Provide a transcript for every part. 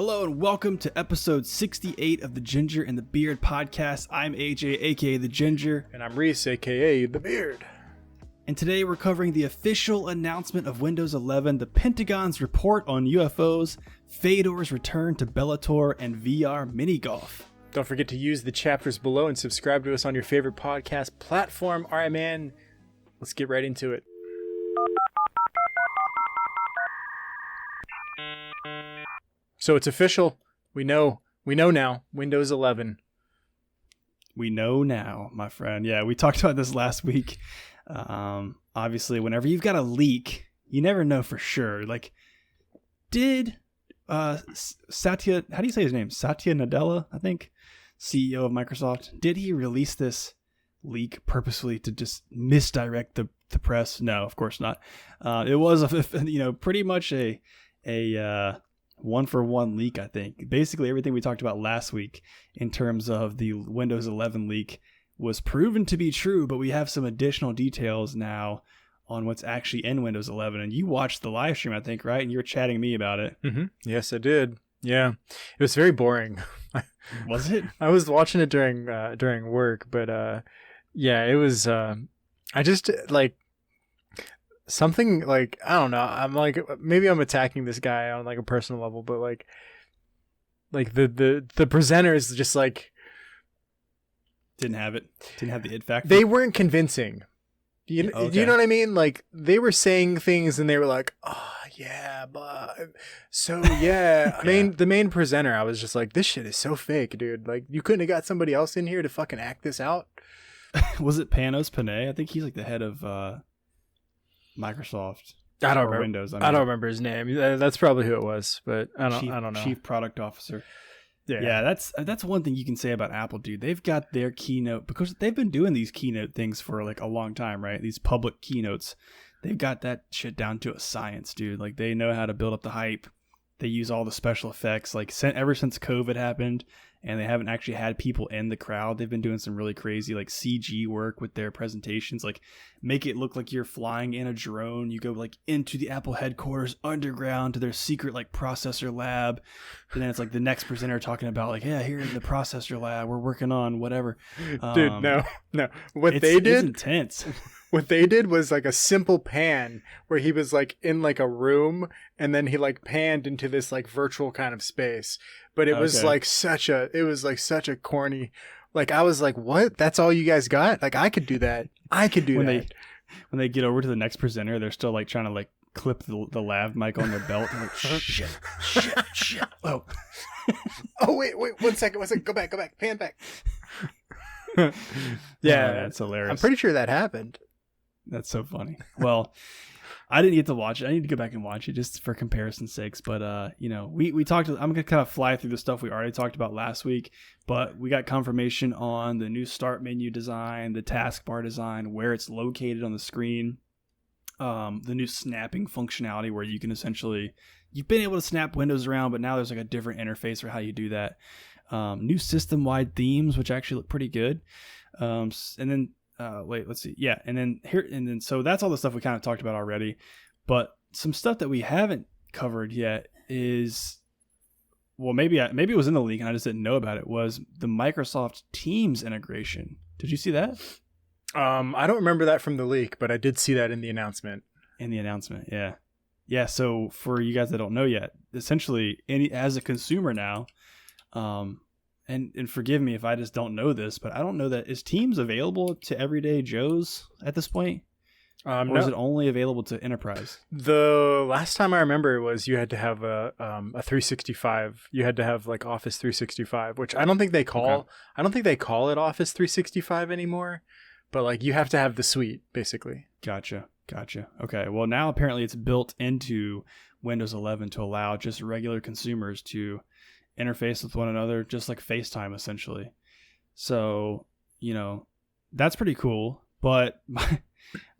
Hello and welcome to episode 68 of the Ginger and the Beard podcast. I'm AJ, aka the Ginger. And I'm Reese, aka the Beard. And today we're covering the official announcement of Windows 11, the Pentagon's report on UFOs, Fedor's return to Bellator, and VR Minigolf. Don't forget to use the chapters below and subscribe to us on your favorite podcast platform. All right, man, let's get right into it. So it's official. We know now. Windows 11. We know now, my friend. Yeah, we talked about this last week. Obviously, whenever you've got a leak, you never know for sure. Like, did Satya, how do you say his name? Satya Nadella, I think, CEO of Microsoft. Did he release this leak purposefully to just misdirect the press? No, of course not. It was pretty much a one-for-one leak, I think. Basically, everything we talked about last week in terms of the Windows 11 leak was proven to be true, but we have some additional details now on what's actually in Windows 11. And you watched the live stream, I think, right? And you were chatting me about it. Mm-hmm. Yes, I did. Yeah. It was very boring. Was it? I was watching it during work, but yeah, it was I just like something like, I don't know. I'm like, maybe I'm attacking this guy on like a personal level, but like the presenters just like didn't have the it factor. They weren't convincing. You know what I mean? Like, they were saying things and they were like, oh yeah, but so yeah. The main presenter, I was just like, this shit is so fake, dude. Like, you couldn't have got somebody else in here to fucking act this out. Was it Panos Panay? I think he's like the head of Microsoft. I don't remember. Windows. I don't remember his name. That's probably who it was, but I don't know. Chief Product Officer. Yeah, that's one thing you can say about Apple, dude. They've got their keynote, because they've been doing these keynote things for like a long time, right? These public keynotes. They've got that shit down to a science, dude. Like, they know how to build up the hype. They use all the special effects. Like, ever since COVID happened and they haven't actually had people in the crowd, they've been doing some really crazy like CG work with their presentations. Like, make it look like you're flying in a drone. You go like into the Apple headquarters underground to their secret like processor lab. And then it's like the next presenter talking about like, yeah, here in the processor lab, we're working on whatever. Dude, no. It's intense. What they did was like a simple pan where he was like in like a room and then he like panned into this like virtual kind of space. But it was like such a corny, like, I was like, what? That's all you guys got? Like, I could do that. When they get over to the next presenter, they're still like trying to like clip the lav mic on their belt. And like, shit. Oh. Oh, wait, 1 second. Go back. Pan back. Yeah, that's hilarious. I'm pretty sure that happened. That's so funny. Well, I didn't get to watch it. I need to go back and watch it just for comparison's sakes. But, we talked, I'm going to kind of fly through the stuff we already talked about last week, but we got confirmation on the new start menu design, the taskbar design, where it's located on the screen, the new snapping functionality where you can essentially, you've been able to snap windows around, but now there's like a different interface for how you do that. New system-wide themes, which actually look pretty good. And then, let's see. Yeah. So that's all the stuff we kind of talked about already, but some stuff that we haven't covered yet is, well, maybe it was in the leak and I just didn't know about it, was the Microsoft Teams integration. Did you see that? I don't remember that from the leak, but I did see that in the announcement. Yeah. Yeah. So for you guys that don't know yet, essentially as a consumer now, and forgive me if I just don't know this, but I don't know that, is Teams available to everyday Joes at this point? Or is it only available to enterprise? The last time I remember was you had to have a 365. You had to have like Office 365, which I don't think they call. Okay. I don't think they call it Office 365 anymore, but like you have to have the suite basically. Gotcha. Okay. Well, now apparently it's built into Windows 11 to allow just regular consumers to interface with one another, just like FaceTime essentially. So, that's pretty cool. But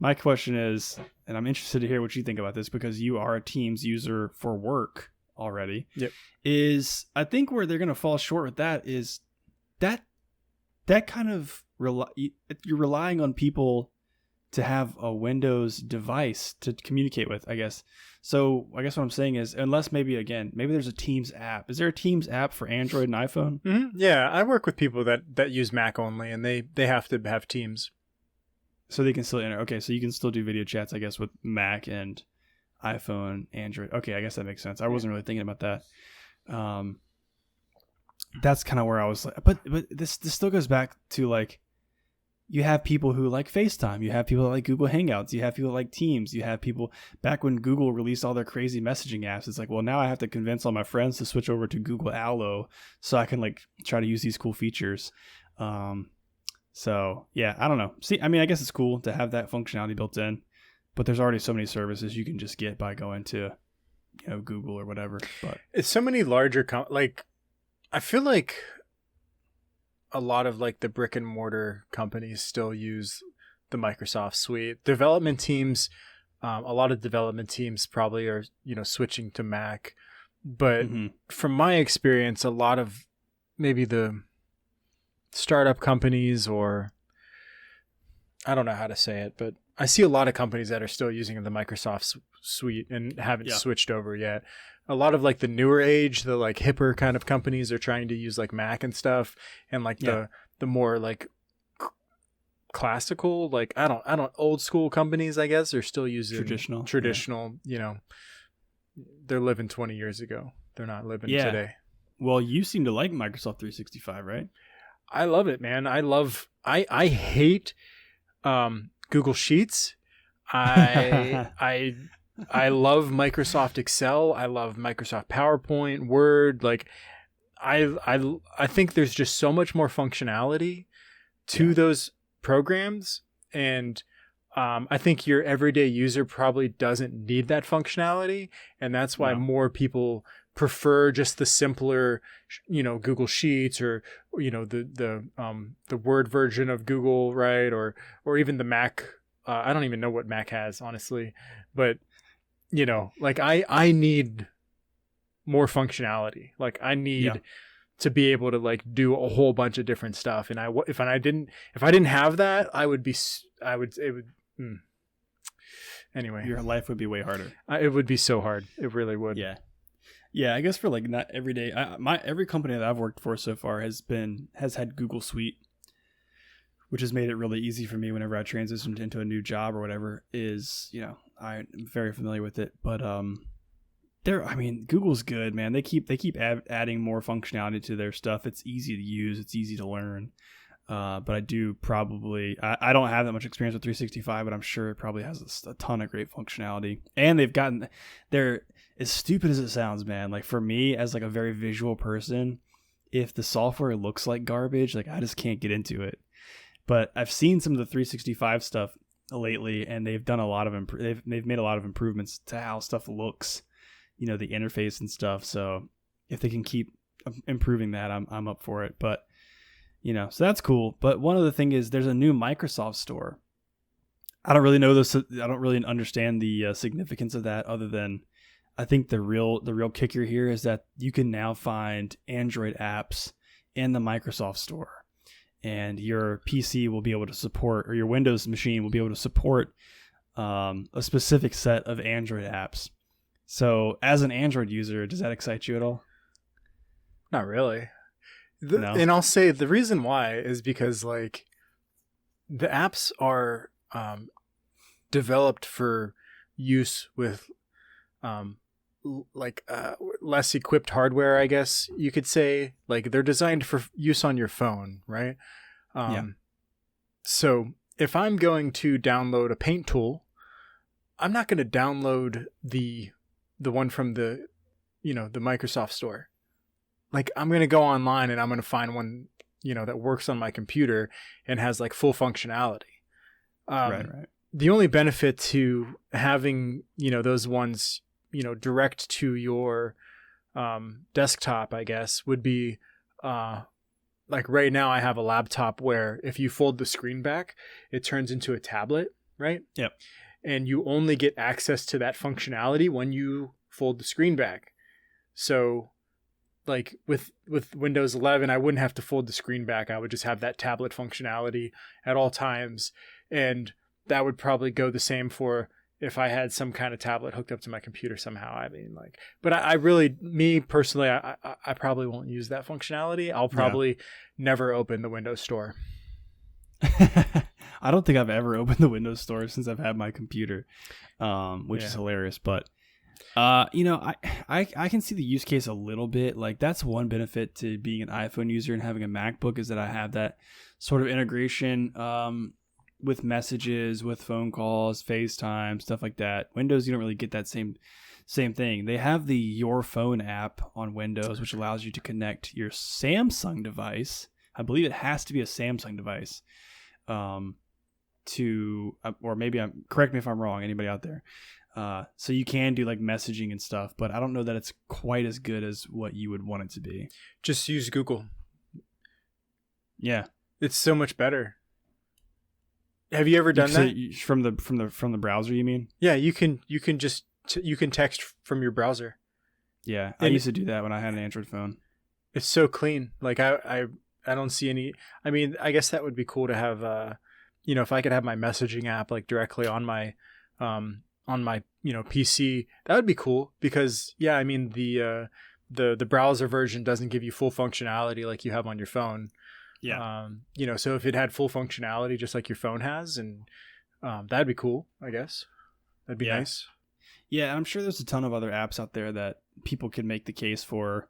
my question is, and I'm interested to hear what you think about this because you are a Teams user for work already. Yep. Is, I think where they're going to fall short with that is that kind of you're relying on people to have a Windows device to communicate with, I guess. So I guess what I'm saying is, unless maybe there's a Teams app. Is there a Teams app for Android and iPhone? Mm-hmm. Yeah, I work with people that use Mac only, and they have to have Teams. So they can still enter. Okay, so you can still do video chats, I guess, with Mac and iPhone, Android. Okay, I guess that makes sense. I wasn't really thinking about that. That's kind of where I was like, but this still goes back to like, you have people who like FaceTime, you have people that like Google Hangouts, you have people that like Teams, you have people back when Google released all their crazy messaging apps. It's like, well, now I have to convince all my friends to switch over to Google Allo so I can like try to use these cool features. So yeah, I don't know. See, I mean, I guess it's cool to have that functionality built in, but there's already so many services you can just get by going to, Google or whatever. But it's so many larger, I feel like a lot of like the brick and mortar companies still use the Microsoft suite. Development teams, a lot of development teams probably are, switching to Mac. But from my experience, a lot of maybe the startup companies, or I don't know how to say it, but I see a lot of companies that are still using the Microsoft suite and haven't switched over yet. A lot of like the newer age, the like hipper kind of companies are trying to use like Mac and stuff, and like the more like classical, like I don't old school companies, I guess, are still using traditional. They're living 20 years ago. They're not living today. Well, you seem to like Microsoft 365, right? I love it, man. I hate Google Sheets. I love Microsoft Excel. I love Microsoft PowerPoint, Word. Like I think there's just so much more functionality to those programs, and I think your everyday user probably doesn't need that functionality, and that's why more people prefer just the simpler, Google Sheets, or the Word version of Google, right? Or even the Mac. I don't even know what Mac has, honestly, but like I need more functionality. Like I need to be able to like do a whole bunch of different stuff. And if I didn't have that, anyway, your life would be way harder. It would be so hard. It really would. Yeah. Yeah. I guess for like not every day, every company that I've worked for so far has had Google Suite, which has made it really easy for me whenever I transitioned into a new job or whatever. I'm very familiar with it, but Google's good, man. They keep adding more functionality to their stuff. It's easy to use. It's easy to learn. But I do probably, I don't have that much experience with 365, but I'm sure it probably has a ton of great functionality. And they're as stupid as it sounds, man. Like for me, as like a very visual person, if the software looks like garbage, like I just can't get into it. But I've seen some of the 365 stuff lately, and they've done a lot of they've made a lot of improvements to how stuff looks, the interface and stuff. So if they can keep improving that, I'm up for it. But so that's cool. But one other thing is there's a new Microsoft store. I don't really know this. I don't really understand the significance of that, other than I think the real kicker here is that you can now find Android apps in the Microsoft store. And your PC will be able to support, or your Windows machine will be able to support a specific set of Android apps. So as an Android user, does that excite you at all? Not really. No? And I'll say the reason why is because like the apps are developed for use with less equipped hardware, I guess you could say. Like they're designed for use on your phone, right? So if I'm going to download a paint tool, I'm not going to download the one from the the Microsoft store. Like I'm going to go online and I'm going to find one that works on my computer and has like full functionality. Right. The only benefit to having those ones direct to your desktop, I guess, would be like right now I have a laptop where if you fold the screen back, it turns into a tablet, right? Yep. And you only get access to that functionality when you fold the screen back. So like with Windows 11, I wouldn't have to fold the screen back. I would just have that tablet functionality at all times. And that would probably go the same for if I had some kind of tablet hooked up to my computer somehow. I mean, like, but I really, me personally, I probably won't use that functionality. I'll probably never open the Windows Store. I don't think I've ever opened the Windows Store since I've had my computer, which is hilarious. But, you know, I can see the use case a little bit. Like, that's one benefit to being an iPhone user and having a MacBook is that I have that sort of integration with messages, with phone calls, FaceTime, stuff like that. Windows, you don't really get that same thing. They have the Your Phone app on Windows, which allows you to connect your Samsung device. I believe it has to be a Samsung device to, or maybe correct me if I'm wrong, anybody out there. So you can do like messaging and stuff, but I don't know that it's quite as good as what you would want it to be. Just use Google. Yeah. It's so much better. Have you ever done that? From the browser, you mean? Yeah, you can text from your browser. Yeah, I used to do that when I had an Android phone. It's so clean. Like I don't see any. I mean, I guess that would be cool to have. You know, if I could have my messaging app like directly on my PC, that would be cool. Because yeah, I mean the browser version doesn't give you full functionality like you have on your phone. Yeah. You know, so if it had full functionality just like your phone has, and that'd be cool, I guess. That'd be nice. Yeah, I'm sure there's a ton of other apps out there that people could make the case for.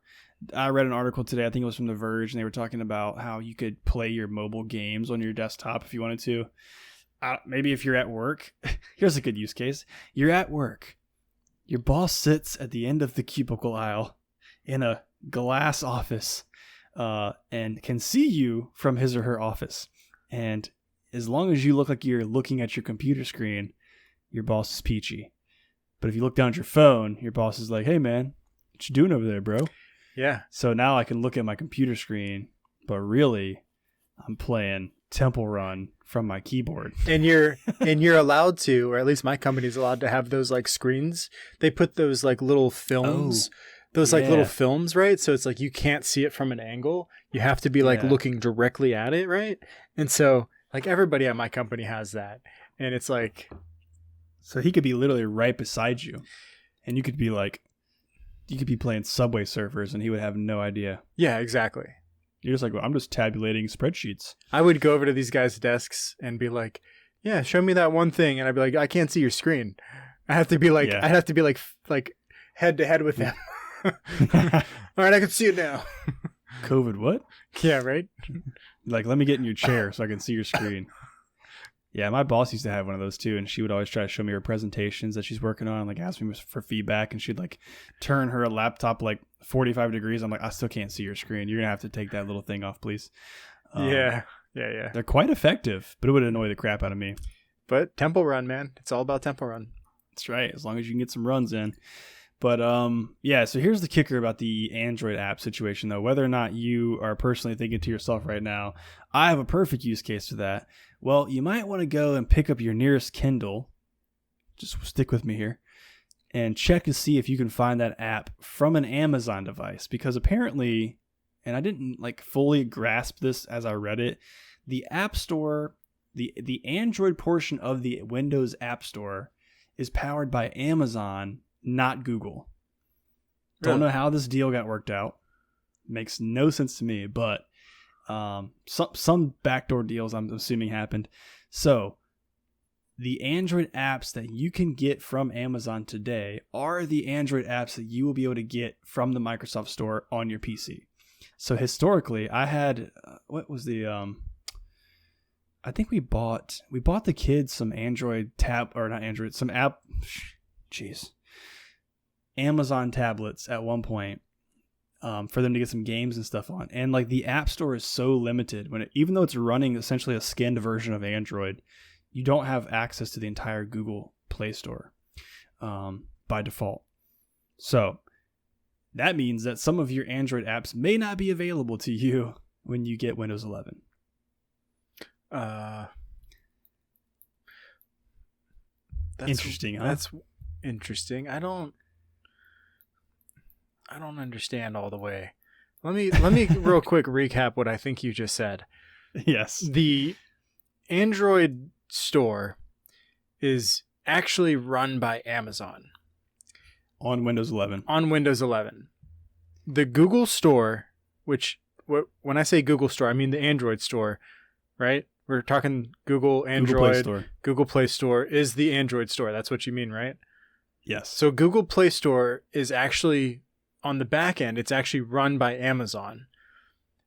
I read an article today, I think it was from The Verge, and they were talking about how you could play your mobile games on your desktop if you wanted to. Maybe if you're at work. Here's a good use case. You're at work. Your boss sits at the end of the cubicle aisle in a glass office. And can see you from his or her office. And as long as you look like you're looking at your computer screen, your boss is peachy. But if you look down at your phone, your boss is like, hey man, what you doing over there, bro? Yeah. So now I can look at my computer screen, but really I'm playing Temple Run from my keyboard. And you're allowed to, or at least my company's allowed to have those like screens. They put those like little films. Those like little films, right? So it's like you can't see it from an angle. You have to be like looking directly at it, right? And so like everybody at my company has that. And it's like, so he could be literally right beside you. And you could be playing Subway Surfers and he would have no idea. Yeah, exactly. You're just like, well, I'm just tabulating spreadsheets. I would go over to these guys' desks and be like, yeah, show me that one thing. And I'd be like, I can't see your screen. I have to be like, I'd have to be like head to head with them. All right, I can see it now. COVID what? Yeah, right? Like, let me get in your chair so I can see your screen. Yeah, my boss used to have one of those too, and she would always try to show me her presentations that she's working on and like ask me for feedback, and she'd like turn her laptop like 45 degrees. I'm like, I still can't see your screen. You're gonna have to take that little thing off, please. Yeah. They're quite effective, but it would annoy the crap out of me. But Temple Run, man. It's all about Temple Run. That's right, as long as you can get some runs in. But yeah, so here's the kicker about the Android app situation, though. Whether or not you are personally thinking to yourself right now, I have a perfect use case for that. Well, you might want to go and pick up your nearest Kindle. Just stick with me here. And check to see if you can find that app from an Amazon device. Because apparently, and I didn't like fully grasp this as I read it, the App Store, the Android portion of the Windows App Store is powered by Amazon, not Google. Don't know how this deal got worked out. Makes no sense to me, but some backdoor deals I'm assuming happened. So the Android apps that you can get from Amazon today are the Android apps that you will be able to get from the Microsoft Store on your PC. So historically, I had what was the I think we bought the kids some Android some app. Jeez. Amazon tablets at one point for them to get some games and stuff on. And like the App Store is so limited even though it's running essentially a skinned version of Android, you don't have access to the entire Google Play Store by default. So that means that some of your Android apps may not be available to you when you get Windows 11. That's interesting, huh? That's interesting. I don't understand all the way. Let me real quick recap what I think you just said. Yes. The Android store is actually run by Amazon. On Windows 11. On Windows 11. The Google Store, which, when I say Google Store, I mean the Android store, right? We're talking Google Android. Google Play Store is the Android store. That's what you mean, right? Yes. So Google Play Store is actually, on the back end, it's actually run by Amazon.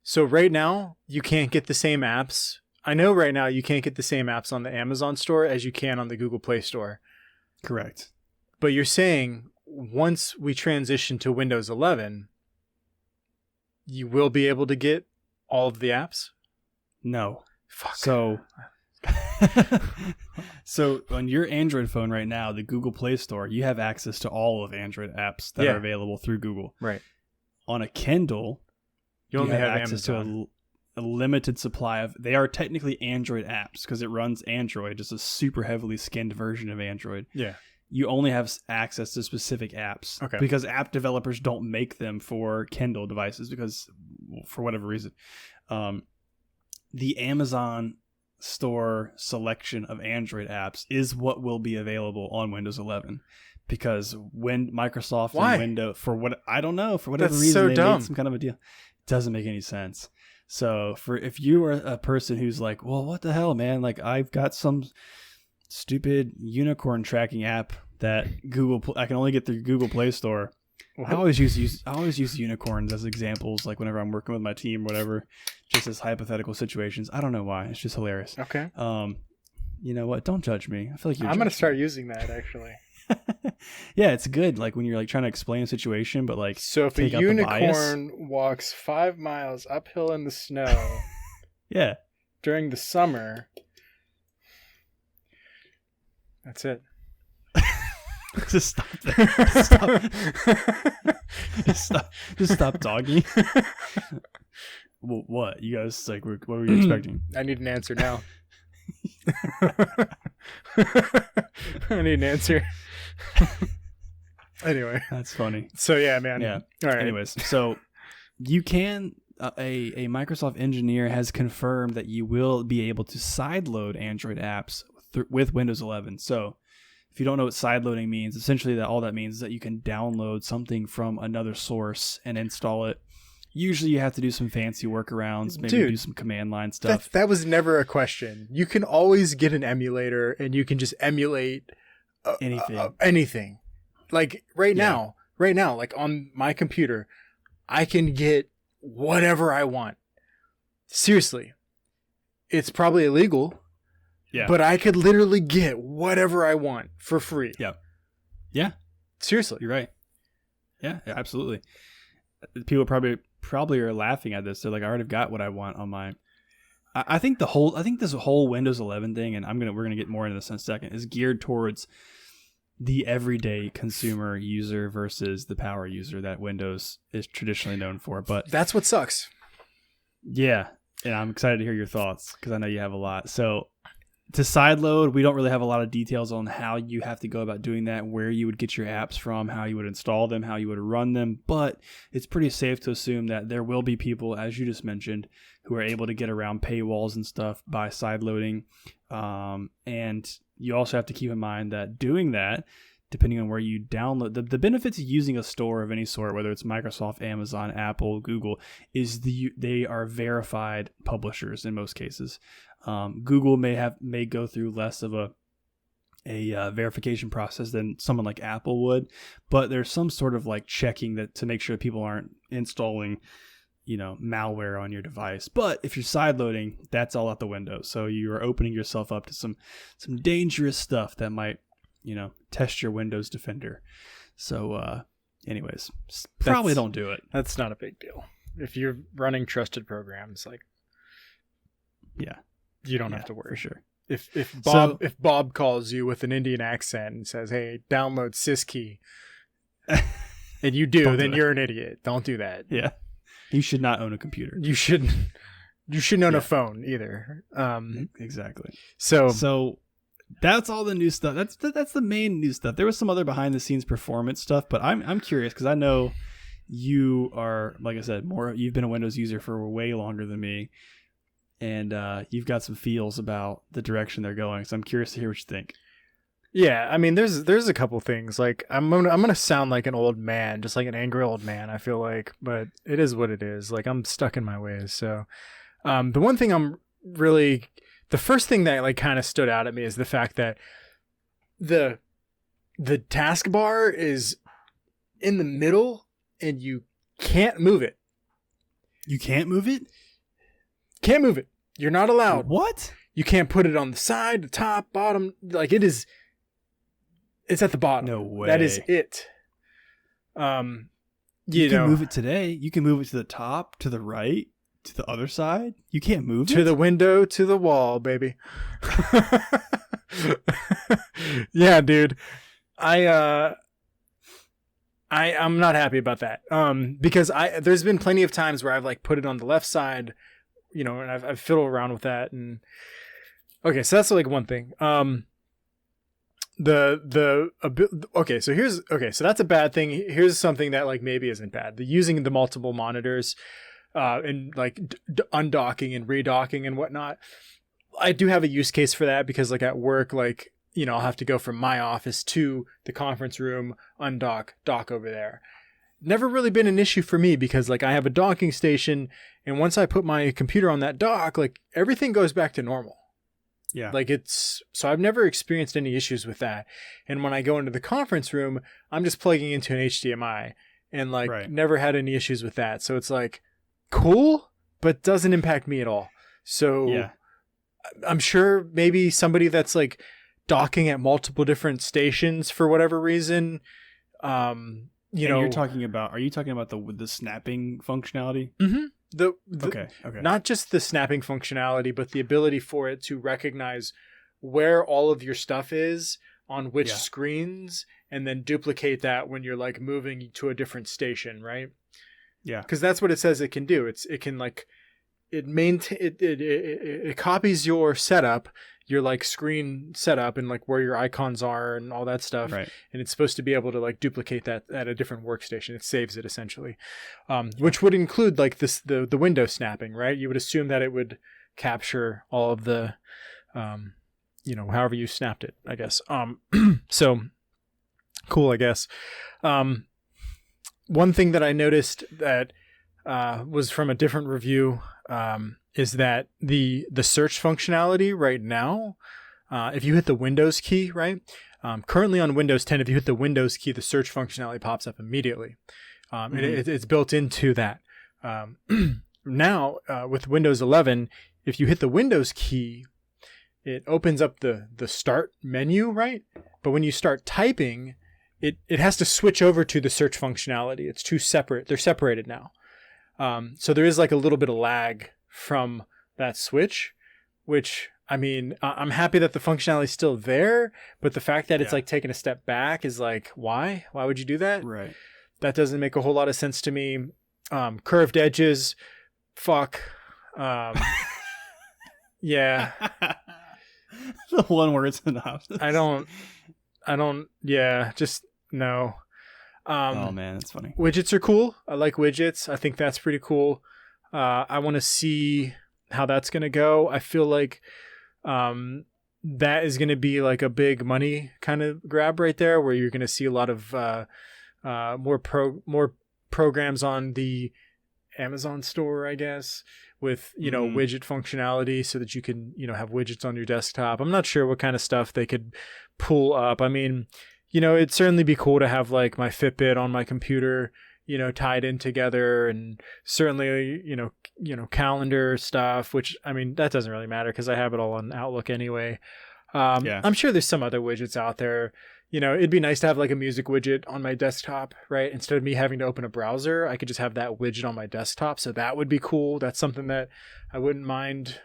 So right now, you can't get the same apps. I know right now you can't get the same apps on the Amazon store as you can on the Google Play Store. Correct. But you're saying once we transition to Windows 11, you will be able to get all of the apps? No. Fuck. So on your Android phone right now, the Google Play Store, you have access to all of Android apps that are available through Google. Right. On a Kindle, you only have access Amazon. to a limited supply of. They are technically Android apps because it runs Android, just a super heavily skinned version of Android. Yeah. You only have access to specific apps. Okay. Because app developers don't make them for Kindle devices because, for whatever reason, the Amazon store selection of Android apps is what will be available on Windows 11. Because when Microsoft and Windows, for whatever reason, they made some kind of a deal. It doesn't make any sense. So if you are a person who's like, well, what the hell, man? Like, I've got some stupid unicorn tracking app that I can only get through Google Play Store. What? I always use unicorns as examples, like whenever I'm working with my team or whatever, just as hypothetical situations. I don't know why. It's just hilarious. Okay. You know what? Don't judge me. I feel like I'm going to start using that, actually. Yeah, it's good. Like when you're like trying to explain a situation, but like, so if a unicorn walks 5 miles uphill in the snow, yeah, during the summer, that's it. Just stop there. Just stop talking. Well, what? You guys, like, what were you expecting? I need an answer now. I need an answer. Anyway. That's funny. So, yeah, man. Yeah. All right. Anyways, so you can, a Microsoft engineer has confirmed that you will be able to sideload Android apps with Windows 11. So, if you don't know what sideloading means, essentially all that means is that you can download something from another source and install it. Usually you have to do some fancy workarounds, maybe do some command line stuff. That was never a question. You can always get an emulator and you can just emulate anything. Like right now, like on my computer, I can get whatever I want. Seriously. It's probably illegal. Yeah. But I could literally get whatever I want for free. Yeah. Yeah. Seriously. You're right. Yeah, absolutely. People probably are laughing at this. They're like, I already got what I want on my. I think this whole Windows 11 thing, and we're gonna get more into this in a second, is geared towards the everyday consumer user versus the power user that Windows is traditionally known for. But that's what sucks. Yeah, and I'm excited to hear your thoughts because I know you have a lot. So to sideload, we don't really have a lot of details on how you have to go about doing that, where you would get your apps from, how you would install them, how you would run them. But it's pretty safe to assume that there will be people, as you just mentioned, who are able to get around paywalls and stuff by sideloading. And you also have to keep in mind that doing that, depending on where you download, the benefits of using a store of any sort, whether it's Microsoft, Amazon, Apple, Google, is they are verified publishers in most cases. Google may go through less of a verification process than someone like Apple would, but there's some sort of like checking that to make sure people aren't installing, malware on your device. But if you're sideloading, that's all out the window. So you are opening yourself up to some dangerous stuff that might, test your Windows Defender. So, anyways, probably don't do it. That's not a big deal. If you're running trusted programs, like, yeah, you don't have to worry. For sure. If Bob calls you with an Indian accent and says, "Hey, download Syskey," and you do, then you're an idiot. Don't do that. Yeah, you should not own a computer. You shouldn't own a phone either. Exactly. So that's all the new stuff. That's the main new stuff. There was some other behind the scenes performance stuff, but I'm curious because I know you are, like I said, you've been a Windows user for way longer than me. And you've got some feels about the direction they're going. So I'm curious to hear what you think. Yeah, I mean, there's a couple things. Like I'm gonna sound like an old man, just like an angry old man, I feel like, but it is what it is. Like I'm stuck in my ways. So the one thing the first thing that like kind of stood out at me is the fact that the taskbar is in the middle and you can't move it. You can't move it? Can't move it. You're not allowed. What? You can't put it on the side, the top, bottom. Like it's at the bottom. No way. That is it. You can move it today. You can move it to the top, to the right, to the other side. You can't move it? To the window, to the wall, baby. Yeah, dude. I'm not happy about that. Because there's been plenty of times where I've like put it on the left side, and I've fiddled around with that. And okay, so that's like one thing. So that's a bad thing. Here's something that like maybe isn't bad. Using the multiple monitors, and like undocking and redocking and whatnot. I do have a use case for that because like at work, like, I'll have to go from my office to the conference room, dock over there. Never really been an issue for me because like I have a docking station, and once I put my computer on that dock, like everything goes back to normal. Yeah. Like so I've never experienced any issues with that. And when I go into the conference room, I'm just plugging into an HDMI and like never had any issues with that. So it's like cool, but doesn't impact me at all. So yeah. I'm sure maybe somebody that's like docking at multiple different stations for whatever reason, are you talking about the snapping functionality? Mm-hmm. Okay. Not just the snapping functionality, but the ability for it to recognize where all of your stuff is on which screens, and then duplicate that when you're like moving to a different station, right? Yeah. Because that's what it says it can do. It can like it copies your setup, your like screen setup, and like where your icons are and all that stuff. Right. And it's supposed to be able to like duplicate that at a different workstation. It saves it essentially, which would include like the window snapping, right? You would assume that it would capture all of the, however you snapped it, I guess. So cool, I guess. One thing that I noticed that was from a different review is that the search functionality right now, if you hit the Windows key, right? Currently on Windows 10, if you hit the Windows key, the search functionality pops up immediately. And it's built into that. Now, with Windows 11, if you hit the Windows key, it opens up the start menu, right? But when you start typing, it has to switch over to the search functionality. It's too separate. They're separated now. So there is like a little bit of lag from that switch, which, I mean, I'm happy that the functionality is still there, but the fact that it's like taking a step back is like, why would you do that? Right. That doesn't make a whole lot of sense to me. Curved edges, fuck. Yeah. The one where it's enough. I don't, just no. Oh man, that's funny. Widgets are cool. I like widgets. I think that's pretty cool. I want to see how that's going to go. I feel like that is going to be like a big money kind of grab right there, where you're going to see a lot of more programs on the Amazon store, I guess, with widget functionality, so that you can have widgets on your desktop. I'm not sure what kind of stuff they could pull up. I mean, it'd certainly be cool to have like my Fitbit on my computer, tied in together, and certainly, calendar stuff, which, I mean, that doesn't really matter because I have it all on Outlook anyway. I'm sure there's some other widgets out there. It'd be nice to have like a music widget on my desktop, right? Instead of me having to open a browser, I could just have that widget on my desktop. So that would be cool. That's something that I wouldn't mind.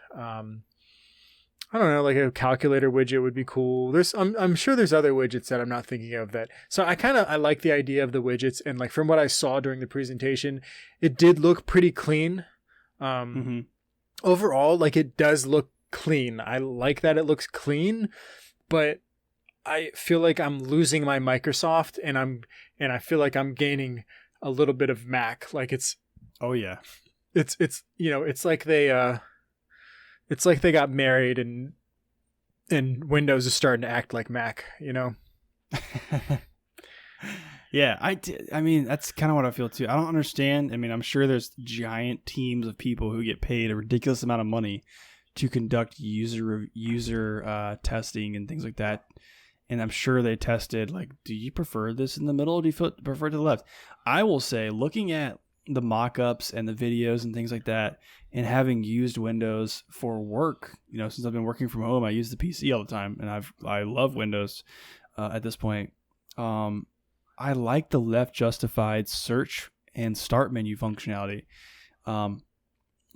I don't know, like a calculator widget would be cool. I'm sure there's other widgets that I'm not thinking of that. So I like the idea of the widgets, and like from what I saw during the presentation, it did look pretty clean. Overall, like it does look clean. I like that it looks clean, but I feel like I'm losing my Microsoft, and I feel like I'm gaining a little bit of Mac. Like it's it's like they got married, and And Windows is starting to act like Mac, you know? Yeah, I mean, that's kind of what I feel too. I don't understand. I mean, I'm sure there's giant teams of people who get paid a ridiculous amount of money to conduct user testing and things like that. And I'm sure they tested, like, do you prefer this in the middle or do you prefer to the left? I will say, looking at the mock-ups and the videos and things like that, and having used Windows for work, you know, since I've been working from home, I use the PC all the time, and I love Windows at this point. I like the left justified search and start menu functionality,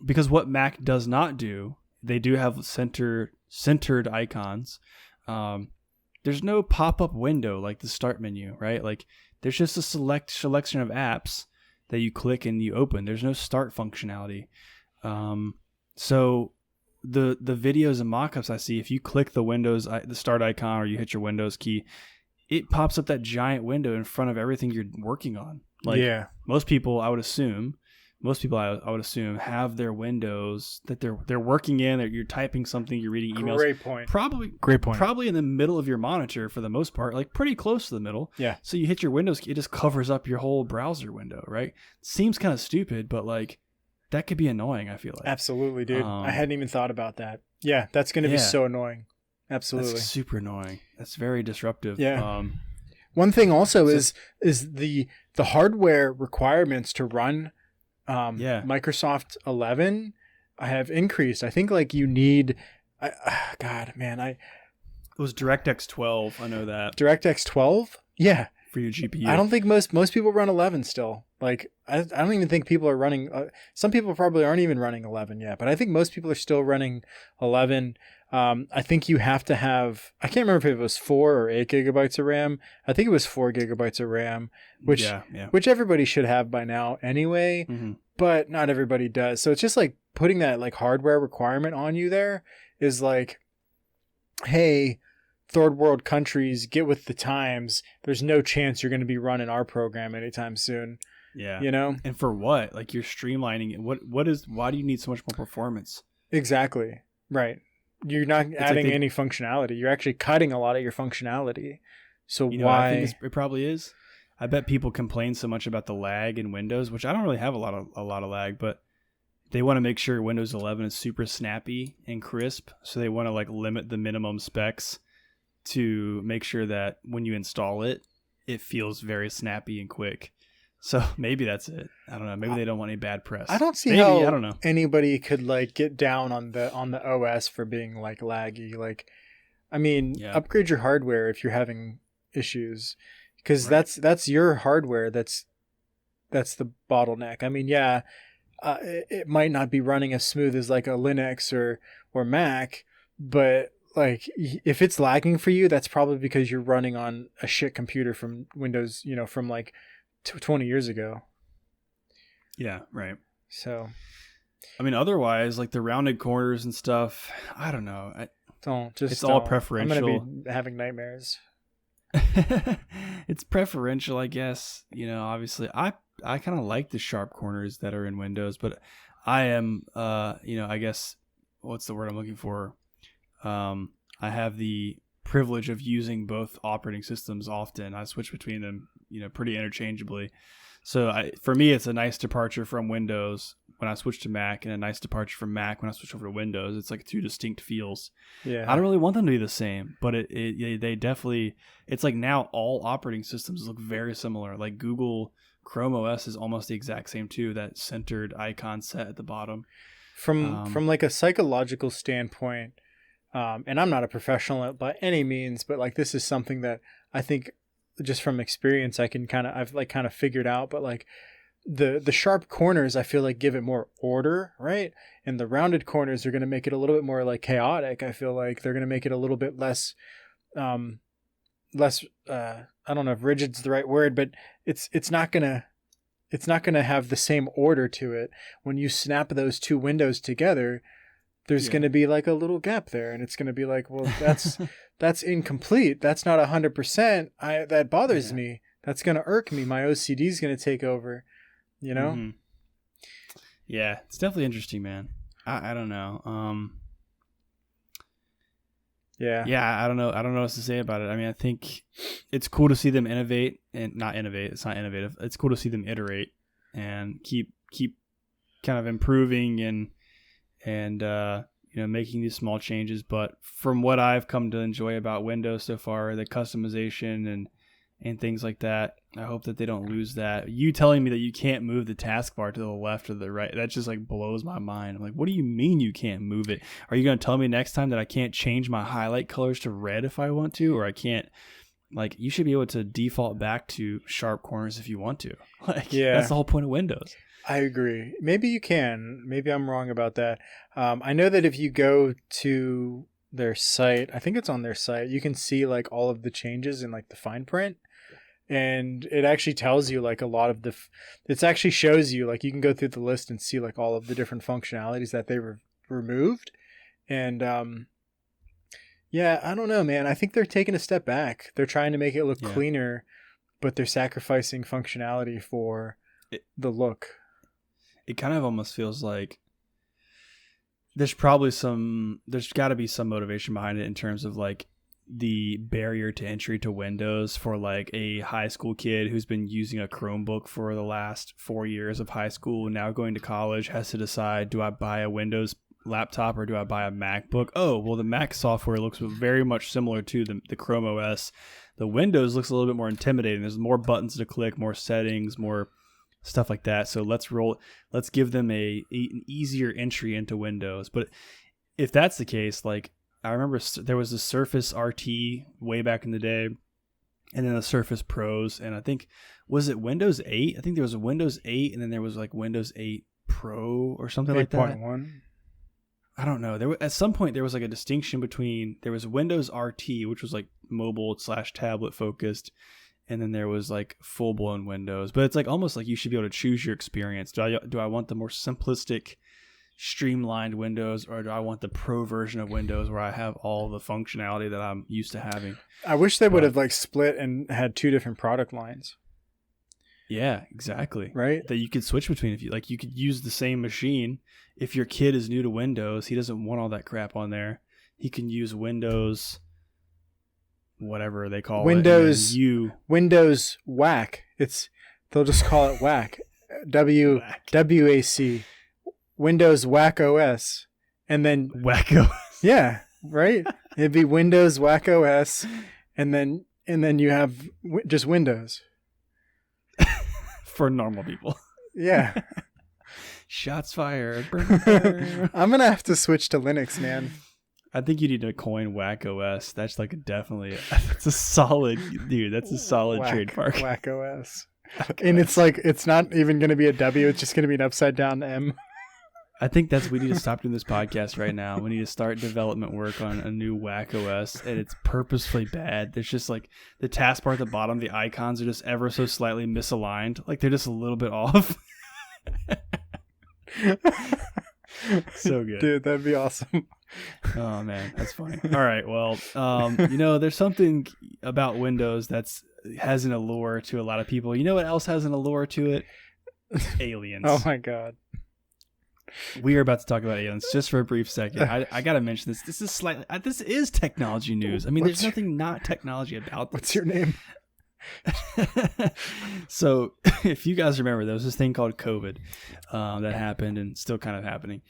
because what Mac does not do, they do have centered icons. There's no pop-up window like the start menu, right? Like there's just a selection of apps that you click and you open. There's no start functionality. So the videos and mockups I see, if you click the start icon or you hit your Windows key, it pops up that giant window in front of everything you're working on. Like most people, I would assume, have their windows that they're working in, or you're typing something, you're reading emails. Great point. Great point. Probably in the middle of your monitor for the most part, like pretty close to the middle. Yeah. So you hit your Windows key, it just covers up your whole browser window, right? Seems kind of stupid, but like that could be annoying, I feel like. Absolutely, dude. I hadn't even thought about that. Yeah, that's going to be so annoying. Absolutely. That's super annoying. That's very disruptive. Yeah. One thing also is the hardware requirements to run Microsoft 11 have increased. I think like you need it was DirectX 12. I know that. DirectX 12? Yeah. For your GPU. I don't think most people run 11 still. Like I don't even think people are running some people probably aren't even running 11 yet, but I think most people are still running 11. I think you have to have, I can't remember if it was 4 or 8 gigabytes of RAM. I think it was 4 gigabytes of RAM, which everybody should have by now anyway, but not everybody does. So it's just like putting that like hardware requirement on you there is like, hey, third world countries, get with the times. There's no chance you're going to be running our program anytime soon. Yeah. You know? And for what? Like you're streamlining it. Why do you need so much more performance? Exactly. Right. You're not adding any functionality. You're actually cutting a lot of your functionality. So why? I think it probably is. I bet people complain so much about the lag in Windows, which I don't really have a lot of lag, but they want to make sure Windows 11 is super snappy and crisp. So they want to like limit the minimum specs to make sure that when you install it, it feels very snappy and quick. So maybe that's it. I don't know. Maybe they don't want any bad press. I don't see how I don't know. Anybody could like get down on the OS for being like laggy. Like, I mean, upgrade your hardware if you're having issues, because that's your hardware. That's the bottleneck. I mean, it might not be running as smooth as like a Linux or Mac, but like if it's lagging for you, that's probably because you're running on a shit computer from Windows, from like 20 years ago. Yeah, right. So, I mean, otherwise, like the rounded corners and stuff, I don't know. It's all preferential. I'm going to be having nightmares. It's preferential, I guess. Obviously, I kind of like the sharp corners that are in Windows, but I am, I guess, what's the word I'm looking for? I have the privilege of using both operating systems often. I switch between them, pretty interchangeably. So for me, it's a nice departure from Windows when I switch to Mac, and a nice departure from Mac when I switch over to Windows. It's like two distinct feels. Yeah. I don't really want them to be the same, but they definitely, it's like now all operating systems look very similar. Like Google Chrome OS is almost the exact same too, that centered icon set at the bottom. From like a psychological standpoint, and I'm not a professional by any means, but like this is something that I think just from experience I've kind of figured out. But like the sharp corners, I feel like give it more order, right? And the rounded corners are going to make it a little bit more like chaotic. I feel like they're going to make it a little bit less I don't know if rigid's the right word, but it's not gonna have the same order to it. When you snap those two windows together, there's going to be like a little gap there, and it's going to be like, well, that's incomplete. That's not 100%. That bothers me. That's going to irk me. My OCD is going to take over, Mm-hmm. Yeah, it's definitely interesting, man. I don't know. Yeah, I don't know what else to say about it. I mean, I think it's cool to see them innovate and not innovate. It's not innovative. It's cool to see them iterate and keep kind of improving and making these small changes. But from what I've come to enjoy about Windows so far, the customization and things like that, I hope that they don't lose that. You telling me that you can't move the taskbar to the left or the right, that just like blows my mind. I'm like, what do you mean you can't move it? Are you going to tell me next time that I can't change my highlight colors to red if I want to, or I can't? Like, you should be able to default back to sharp corners if you want to. Like, that's the whole point of Windows. I agree. Maybe you can. Maybe I'm wrong about that. I know that if you go to their site, I think it's on their site, you can see like all of the changes in like the fine print. And it actually tells you like a lot of it actually shows you like you can go through the list and see like all of the different functionalities that they removed. And I don't know, man. I think they're taking a step back. They're trying to make it look cleaner, but they're sacrificing functionality for the look. It kind of almost feels like there's got to be some motivation behind it in terms of like the barrier to entry to Windows for like a high school kid who's been using a Chromebook for the last 4 years of high school, now going to college, has to decide, do I buy a Windows laptop or do I buy a MacBook? Oh, well, the Mac software looks very much similar to the Chrome OS. The Windows looks a little bit more intimidating. There's more buttons to click, more settings, more stuff like that. So let's give them an easier entry into Windows. But if that's the case, like, I remember there was the Surface RT way back in the day, and then the Surface Pros, and I think, was it Windows 8? I think there was a Windows 8, and then there was like Windows 8 Pro or something like that. 8.1? I don't know. At some point, there was like a distinction between, there was Windows RT, which was like mobile/tablet focused, and then there was like full-blown Windows. But it's like almost like you should be able to choose your experience. Do I want the more simplistic, streamlined Windows, or do I want the Pro version of Windows where I have all the functionality that I'm used to having? I wish they would have like split and had two different product lines. Yeah, exactly. Right? That you could switch between. If you could use the same machine. If your kid is new to Windows, he doesn't want all that crap on there. He can use Windows, whatever they call it. Windows WAC. They'll just call it WAC. WAC. Windows WAC OS, and then WAC OS. Yeah, right. It'd be Windows WAC OS, and then you have just Windows for normal people. Yeah. Shots fired. I'm gonna have to switch to Linux, man. I think you need to coin WAC OS. That's like that's a solid dude. That's a solid trademark. WAC OS. And it's like, it's not even gonna be a W. It's just gonna be an upside down M. I think we need to stop doing this podcast right now. We need to start development work on a new WAC OS, and it's purposefully bad. There's just like the taskbar at the bottom, the icons are just ever so slightly misaligned. Like they're just a little bit off. So good. Dude, that'd be awesome. Oh man, that's funny. All right, well, there's something about Windows has an allure to a lot of people. You know what else has an allure to it? Aliens. Oh my god. We are about to talk about aliens just for a brief second. I got to mention this. This is technology news. I mean, there's nothing not technology about this. What's your name? So if you guys remember, there was this thing called COVID that happened and still kind of happening.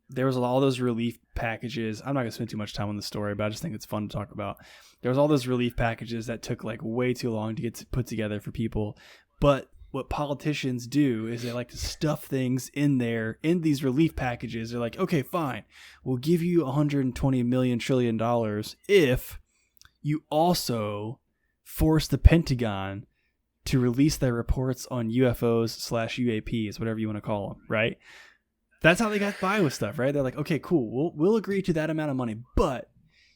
There was all those relief packages. I'm not going to spend too much time on the story, but I just think it's fun to talk about. There was all those relief packages that took like way too long to get put together for people. But what politicians do is they like to stuff things in these relief packages. They're like, okay, fine, we'll give you $120 million trillion if you also force the Pentagon to release their reports on UFOs/UAPs, whatever you want to call them, right? That's how they got by with stuff, right? They're like, okay, cool, we'll agree to that amount of money, but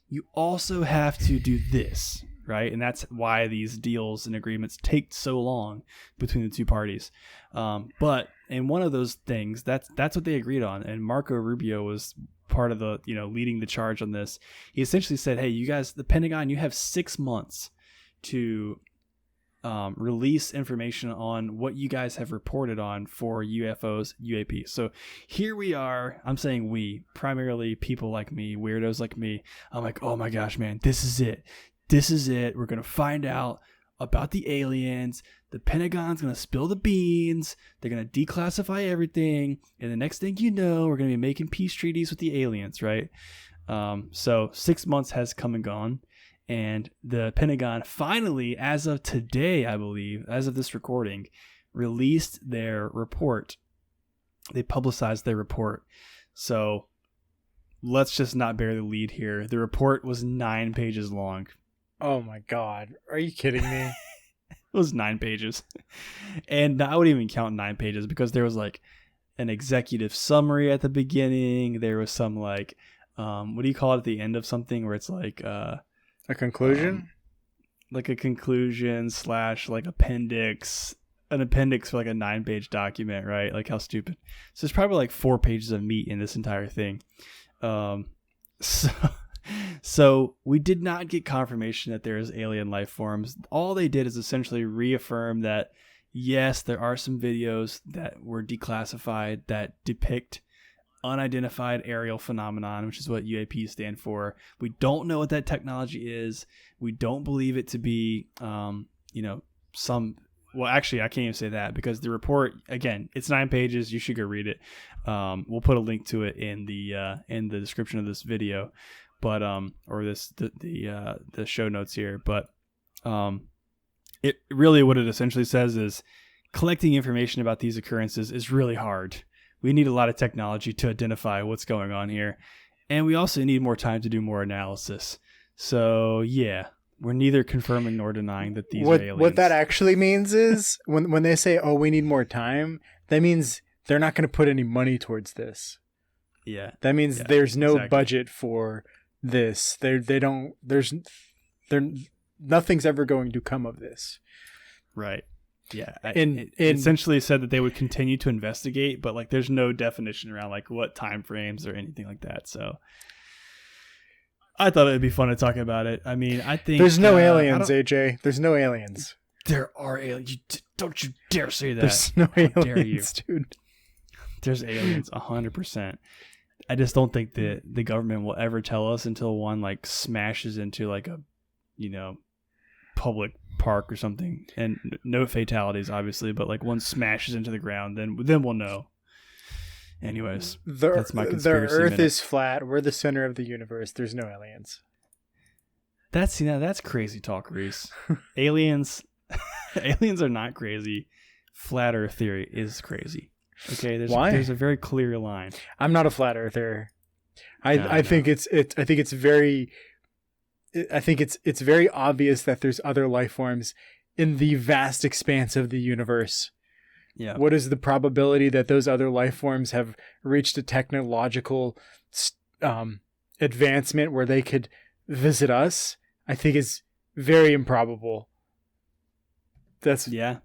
you also have to do this, right? And that's why these deals and agreements take so long between the two parties. But in one of those things, that's what they agreed on. And Marco Rubio was part of the, leading the charge on this. He essentially said, hey, you guys, the Pentagon, you have 6 months to release information on what you guys have reported on for UFOs, UAPs. So here we are. I'm saying we, primarily people like me, weirdos like me. I'm like, oh my gosh, man, this is it. This is it. We're going to find out about the aliens. The Pentagon's going to spill the beans. They're going to declassify everything. And the next thing you know, we're going to be making peace treaties with the aliens, right? So 6 months has come and gone. And the Pentagon finally, as of today, I believe, as of this recording, released their report. They publicized their report. So let's just not bear the lead here. The report was 9 pages long. Oh my God. Are you kidding me? It was 9 pages. And I wouldn't even count 9 pages because there was like an executive summary at the beginning. There was some like, what do you call it at the end of something where it's like... a conclusion? Like a conclusion / like appendix. An appendix for like a 9-page document, right? Like how stupid. So there's probably like 4 pages of meat in this entire thing. So we did not get confirmation that there is alien life forms. All they did is essentially reaffirm that, yes, there are some videos that were declassified that depict unidentified aerial phenomenon, which is what UAPs stand for. We don't know what that technology is. We don't believe it to be, well, actually, I can't even say that because the report, again, it's 9 pages. You should go read it. We'll put a link to it in the description of this video, but or the show notes here. But it really, what it essentially says is collecting information about these occurrences is really hard. We need a lot of technology to identify what's going on here. And we also need more time to do more analysis. So, yeah, we're neither confirming nor denying that these are aliens. What that actually means is when they say, oh, we need more time, that means they're not going to put any money towards this. Yeah. That means there's no budget for this. Nothing's ever going to come of this. Right. Yeah, it essentially said that they would continue to investigate, but like there's no definition around like what time frames or anything like that. So I thought it'd be fun to talk about it. I mean, I think there's no aliens, AJ. There's no aliens. There are aliens. Don't you dare say that. There's no aliens, dude. There's aliens, 100%. I just don't think that the government will ever tell us until one like smashes into like a, public park or something, and no fatalities obviously, but like one smashes into the ground, then we'll know. Anyways, that's my conspiracy. The Earth is flat. We're the center of the universe. There's no aliens. That's crazy talk, Reese. Aliens are not crazy. Flat Earth theory is crazy. Okay, why? There's a very clear line. I'm not a flat earther. I think it's very obvious that there's other life forms in the vast expanse of the universe. Yeah. What is the probability that those other life forms have reached a technological advancement where they could visit us? I think is very improbable. Yeah.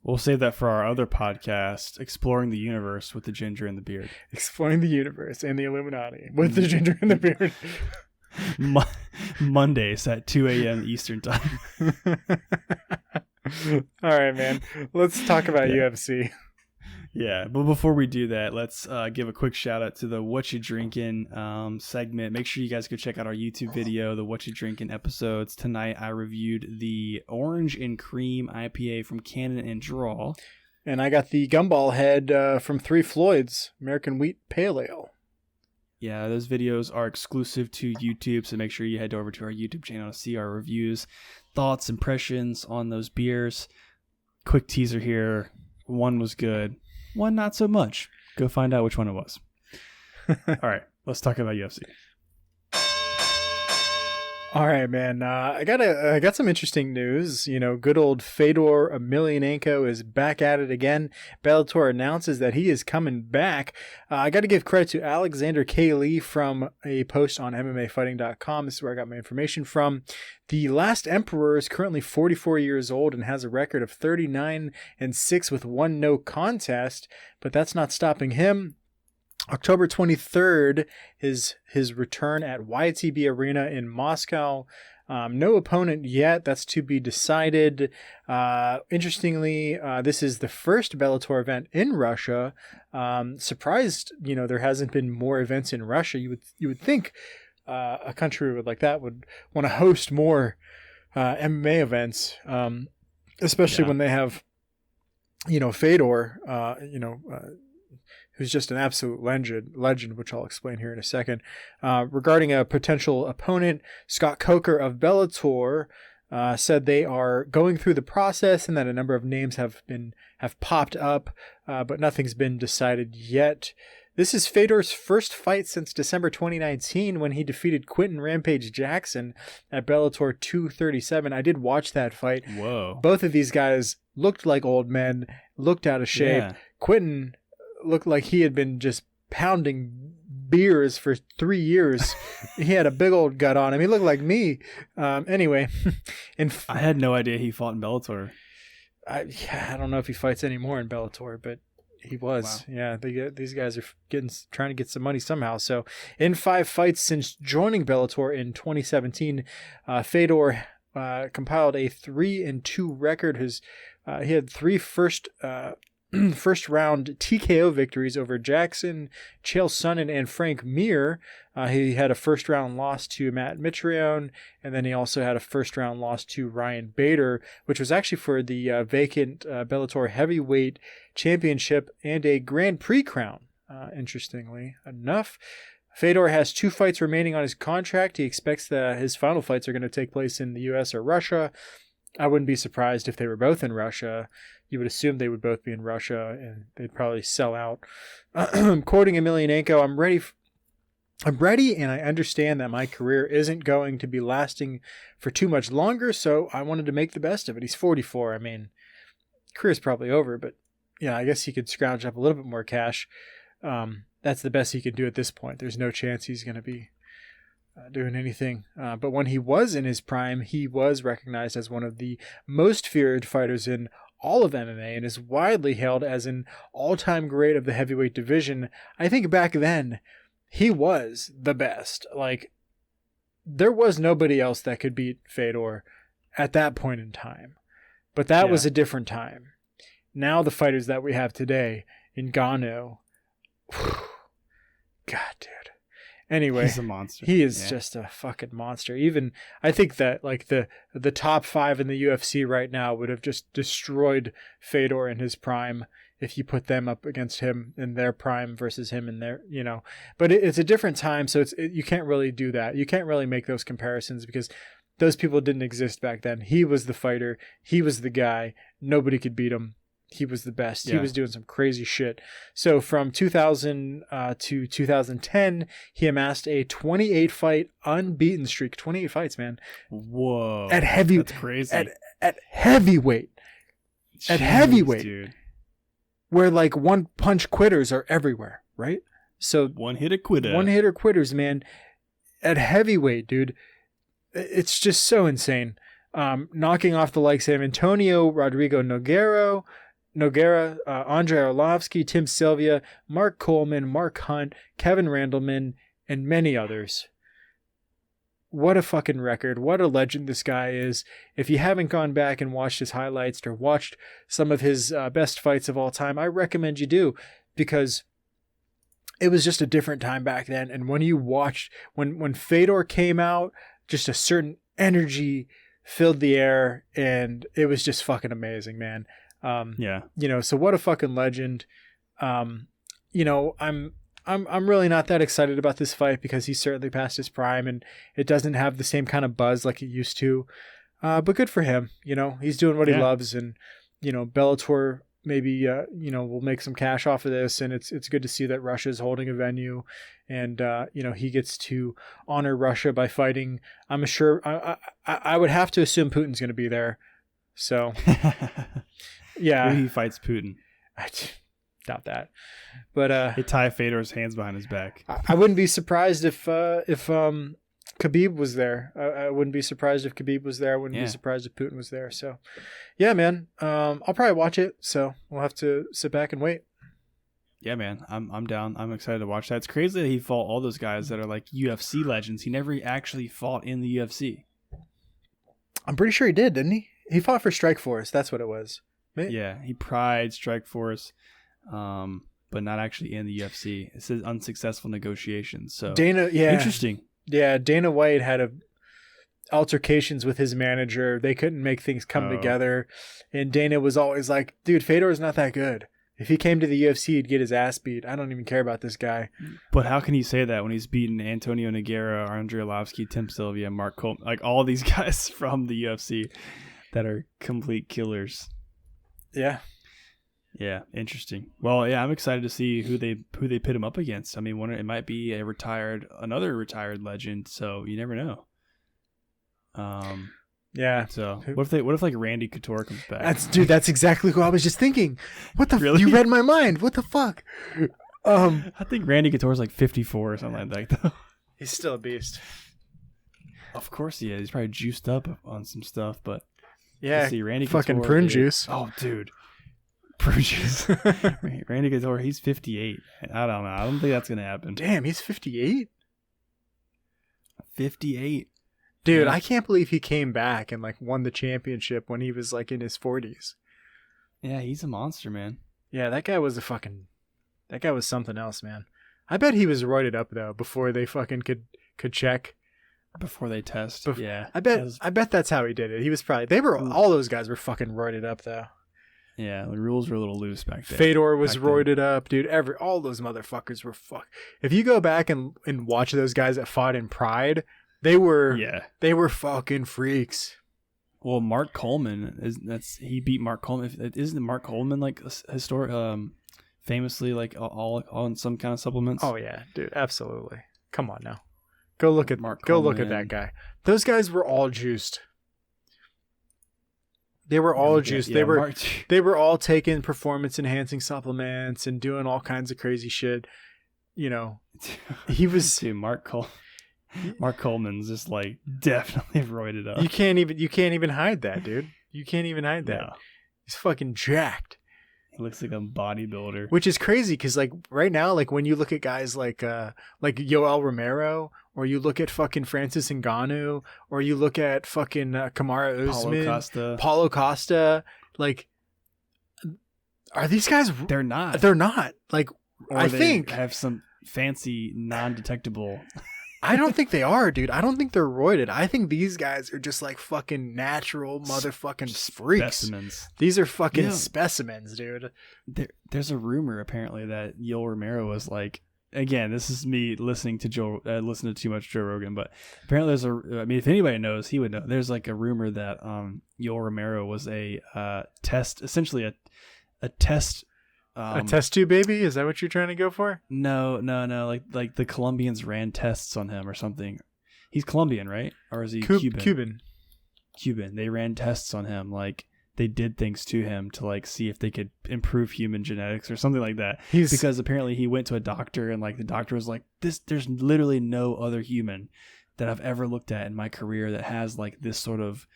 We'll save that for our other podcast, Exploring the Universe with the Ginger and the Beard. Exploring the Universe and the Illuminati with the Ginger and the Beard. Mondays at 2 a.m. Eastern time. All right, man. Let's talk about UFC. Yeah, but before we do that, let's give a quick shout out to the What You Drinking segment. Make sure you guys go check out our YouTube video, the What You Drinking episodes. Tonight I reviewed the Orange and Cream IPA from Cannon and Draw. And I got the Gumball Head from Three Floyds American Wheat Pale Ale. Yeah, those videos are exclusive to YouTube, so make sure you head over to our YouTube channel to see our reviews, thoughts, impressions on those beers. Quick teaser here. One was good. One not so much. Go find out which one it was. All right, let's talk about UFC. All right, man. I got some interesting news. Good old Fedor Emelianenko is back at it again. Bellator announces that he is coming back. I got to give credit to Alexander K. Lee from a post on MMAfighting.com. This is where I got my information from. The Last Emperor is currently 44 years old and has a record of 39-6 with 1 no contest, but that's not stopping him. October 23rd, his return at YTB Arena in Moscow. No opponent yet. That's to be decided. Interestingly, this is the first Bellator event in Russia. Surprised, there hasn't been more events in Russia. You would think a country like that would want to host more MMA events, especially when they have, Fedor, who's just an absolute legend, which I'll explain here in a second. Regarding a potential opponent, Scott Coker of Bellator said they are going through the process and that a number of names have popped up, but nothing's been decided yet. This is Fedor's first fight since December 2019 when he defeated Quentin Rampage Jackson at Bellator 237. I did watch that fight. Whoa. Both of these guys looked like old men, looked out of shape. Yeah. Quentin looked like he had been just pounding beers for 3 years. He had a big old gut on him. He looked like me. Anyway. I had no idea he fought in Bellator. I don't know if he fights anymore in Bellator, but he was. Wow. Yeah, these guys are trying to get some money somehow. So in 5 fights since joining Bellator in 2017, Fedor compiled a 3-2 record. He had 3 first round TKO victories over Jackson, Chael Sonnen, and Frank Mir. He had a first round loss to Matt Mitrione, and then he also had a first round loss to Ryan Bader, which was actually for the vacant Bellator heavyweight championship and a Grand Prix crown, interestingly enough. Fedor has 2 fights remaining on his contract. He expects that his final fights are going to take place in the US or Russia. I wouldn't be surprised if they were both in Russia. You would assume they would both be in Russia, and they'd probably sell out. Quoting Emelianenko, I'm ready, and I understand that my career isn't going to be lasting for too much longer, so I wanted to make the best of it. He's 44. I mean, career's probably over, but yeah, I guess he could scrounge up a little bit more cash. That's the best he can do at this point. There's no chance he's going to be doing anything. But when he was in his prime, he was recognized as one of the most feared fighters in all of MMA and is widely hailed as an all-time great of the heavyweight division. I think back then, he was the best. Like, there was nobody else that could beat Fedor at that point in time. But that was a different time. Now the fighters that we have today, Ngannou, God, dude. Anyway, he's a monster. He is just a fucking monster. Even I think that like the top 5 in the UFC right now would have just destroyed Fedor in his prime if you put them up against him in their prime versus him in their, But it's a different time, so you can't really do that. You can't really make those comparisons because those people didn't exist back then. He was the fighter. He was the guy. Nobody could beat him. He was the best. Yeah. He was doing some crazy shit. So from 2000 to 2010, he amassed a 28-fight unbeaten streak. 28 fights, man. Whoa. That's crazy. At heavyweight. Jeez, at heavyweight. Dude. Where like one punch quitters are everywhere, right? So one hitter quitter. One hitter quitters, man. At heavyweight, dude. It's just so insane. Knocking off the likes of Antonio Rodrigo Nogueira, Andrei Arlovsky, Tim Sylvia, Mark Coleman, Mark Hunt, Kevin Randleman, and many others. What a fucking record. What a legend this guy is. If you haven't gone back and watched his highlights or watched some of his best fights of all time, I recommend you do, because it was just a different time back then. And when you watched, when Fedor came out, just a certain energy filled the air, and it was just fucking amazing, man. So what a fucking legend. I'm really not that excited about this fight because he's certainly past his prime and it doesn't have the same kind of buzz like it used to. But good for him. He's doing what he loves, and Bellator maybe will make some cash off of this, and it's good to see that Russia's holding a venue, and he gets to honor Russia by fighting. I'm sure I would have to assume Putin's going to be there. So yeah, maybe he fights Putin. I doubt that, but they tie Fedor's hands behind his back. I wouldn't be surprised if Khabib was there. I wouldn't be surprised if Khabib was there. I wouldn't be surprised if Putin was there. So yeah, man, I'll probably watch it. So we'll have to sit back and wait. Yeah, man, I'm down. I'm excited to watch that. It's crazy that he fought all those guys that are like UFC legends. He never actually fought in the UFC. I'm pretty sure he did, didn't he? He fought for Strikeforce. That's what it was. Yeah, he Pride, Strikeforce, but not actually in the UFC. It says unsuccessful negotiations. So interesting. Yeah, Dana White had altercations with his manager. They couldn't make things come together, and Dana was always like, "Dude, Fedor's not that good. If he came to the UFC, he'd get his ass beat. I don't even care about this guy." But how can you say that when he's beaten Antonio Nogueira, Andrei Arlovski, Tim Sylvia, Mark Coleman, like all these guys from the UFC that are complete killers? Yeah. Yeah, interesting. Well, yeah, I'm excited to see who they pit him up against. I mean, it might be another retired legend, so you never know. Yeah. So what if like Randy Couture comes back? That's exactly who I was just thinking. What the really? You read my mind. What the fuck? I think Randy Couture's like 54 or something like that, though. He's still a beast. Of course he is. He's probably juiced up on some stuff, but yeah, see, Randy fucking Couture prune juice. Oh, dude. Prune juice. Randy Couture, he's 58. I don't know. I don't think that's gonna happen. Damn, he's 58. 58. Dude, yeah. I can't believe he came back and like won the championship when he was like in his 40s. Yeah, he's a monster, man. Yeah, that guy was something else, man. I bet he was roided up though before they fucking could check. Before they test. Yeah. I bet that's how he did it. He was probably all those guys were fucking roided up though. Yeah, the rules were a little loose back then. Fedor was roided up, dude. all those motherfuckers were fucked. If you go back and watch those guys that fought in Pride, they were fucking freaks. Well, Mark Coleman he beat Mark Coleman. Isn't Mark Coleman like historic, famously like all on some kind of supplements? Oh yeah, dude, absolutely. Come on now, go look at that guy. Those guys were all juiced. They were all juiced. Yeah, they were all taking performance enhancing supplements and doing all kinds of crazy shit. You know, he was dude, Mark Coleman's just like definitely roided up. You can't even hide that, dude. You can't even hide that. No. He's fucking jacked. He looks like a bodybuilder, which is crazy because like right now, like when you look at guys like Yoel Romero, or you look at fucking Francis Ngannou, or you look at fucking Kamaru Usman, Paulo Costa, like, are these guys? They're not. They're not. Like, or I think have some fancy non-detectable. I don't think they are, dude. I don't think they're roided. I think these guys are just like fucking natural motherfucking freaks. Specimens. These are fucking specimens, dude. There's a rumor apparently that Yoel Romero was like, again, this is me listening to listening to too much Joe Rogan, but apparently if anybody knows, he would know. There's like a rumor that Yoel Romero was a test, essentially a test. A test tube baby? Is that what you're trying to go for? No. Like the Colombians ran tests on him or something. He's Colombian, right? Or is he Cuban? Cuban. They ran tests on him. Like they did things to him to like see if they could improve human genetics or something like that. Because apparently he went to a doctor and like the doctor was like, there's literally no other human that I've ever looked at in my career that has like this sort of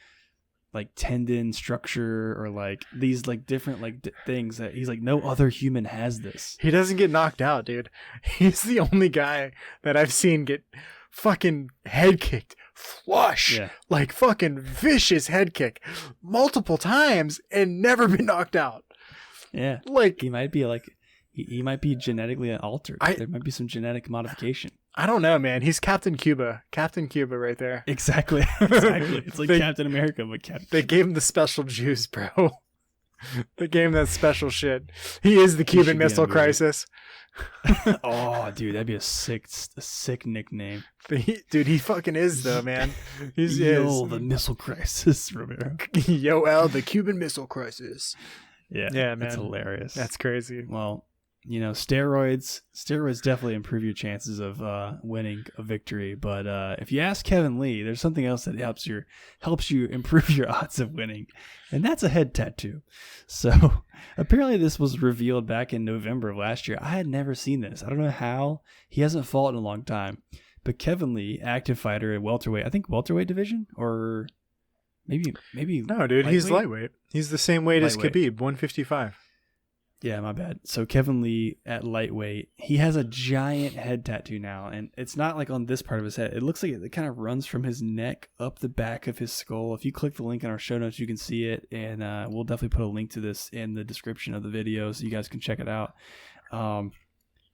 like tendon structure or like these like different like things that he's like, no other human has this. He doesn't get knocked out, dude. He's the only guy that I've seen get fucking head kicked flush, like fucking vicious head kick multiple times and never been knocked out. Yeah, like he might be like he might be genetically altered. There might be some genetic modification. I don't know, man. He's Captain Cuba right there. Exactly. It's like Captain America, but Captain. They gave him the special juice, bro. They gave him that special shit. He is the Cuban Missile Crisis. Oh, dude, that'd be a sick nickname. Dude, he fucking is though, man. The Missile Crisis, Romero. The Cuban Missile Crisis. Yeah, man. That's hilarious. That's crazy. Well, you know, steroids definitely improve your chances of winning a victory. But if you ask Kevin Lee, there's something else that helps you improve your odds of winning, and that's a head tattoo. So apparently this was revealed back in November of last year. I had never seen this. I don't know how. He hasn't fought in a long time. But Kevin Lee, active fighter at welterweight, I think welterweight division, or maybe no, dude, lightweight? He's lightweight. He's the same weight as Khabib, 155. Yeah, my bad. So Kevin Lee at lightweight, he has a giant head tattoo now, and it's not like on this part of his head. It looks like it kind of runs from his neck up the back of his skull. If you click the link in our show notes, you can see it, and we'll definitely put a link to this in the description of the video so you guys can check it out.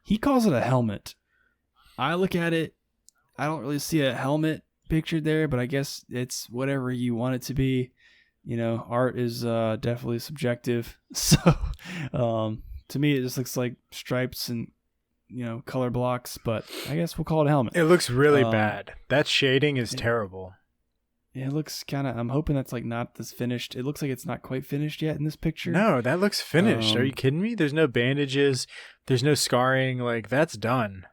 He calls it a helmet. I look at it, I don't really see a helmet pictured there, but I guess it's whatever you want it to be. You know, art is definitely subjective. So to me, it just looks like stripes and, you know, color blocks, but I guess we'll call it a helmet. It looks really bad. That shading is terrible. Yeah, it looks kind of, I'm hoping that's like not this finished. It looks like it's not quite finished yet in this picture. No, that looks finished. Are you kidding me? There's no bandages. There's no scarring. Like, that's done.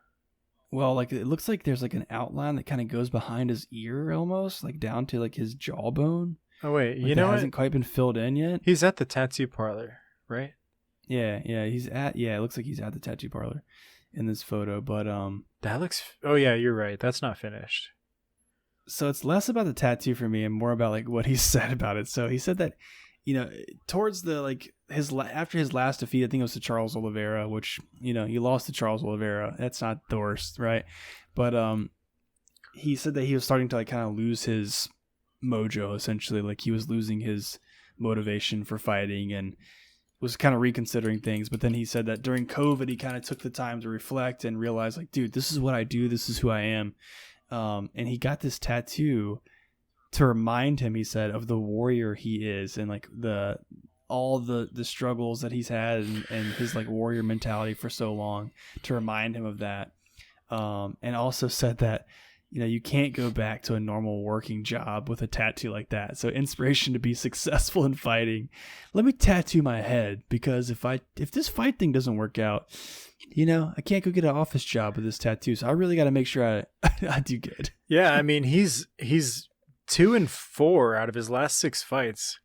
Well, like it looks like there's like an outline that kind of goes behind his ear almost, like down to like his jawbone. Oh wait, like you know what? Hasn't quite been filled in yet. He's at the tattoo parlor, right? Yeah, it looks like he's at the tattoo parlor in this photo, but that looks. Oh yeah, you're right. That's not finished. So it's less about the tattoo for me and more about like what he said about it. So he said that, you know, towards the like after his last defeat, I think it was to Charles Oliveira, which, you know, you lost to Charles Oliveira. That's not the worst, right? But he said that he was starting to like kind of lose his mojo, essentially. Like he was losing his motivation for fighting and was kind of reconsidering things. But then he said that during COVID, he kind of took the time to reflect and realize like, dude, this is what I do. This is who I am. And he got this tattoo to remind him, he said, of the warrior he is and like all the struggles that he's had and his like warrior mentality for so long, to remind him of that. And also said that, you know, you can't go back to a normal working job with a tattoo like that. So inspiration to be successful in fighting. Let me tattoo my head, because if this fight thing doesn't work out, you know, I can't go get an office job with this tattoo. So I really got to make sure I do good. Yeah, I mean, he's 2-4 out of his last 6 fights.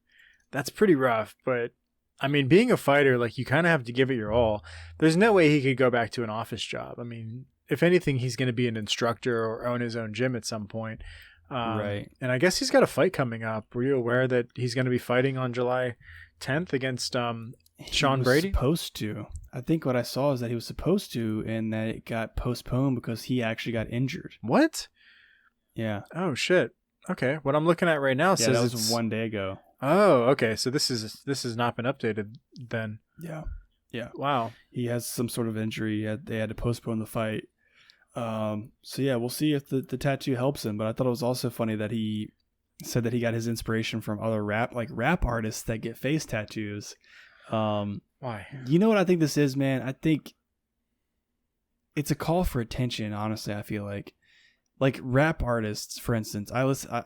That's pretty rough, but I mean, being a fighter, like, you kind of have to give it your all. There's no way he could go back to an office job. I mean, if anything, he's going to be an instructor or own his own gym at some point. Right. And I guess he's got a fight coming up. Were you aware that he's going to be fighting on July 10th against Sean Brady? Supposed to. I think what I saw is that he was supposed to, and that it got postponed because he actually got injured. What? Yeah. Oh shit. Okay. What I'm looking at right now says that was it's 1 day ago. Oh, okay. So this has not been updated then. Yeah. Yeah. Wow. He has some sort of injury. They had to postpone the fight. So yeah, we'll see if the tattoo helps him. But I thought it was also funny that he said that he got his inspiration from other rap artists that get face tattoos. Why? You know what I think this is, man? I think it's a call for attention. Honestly, I feel like rap artists, for instance. I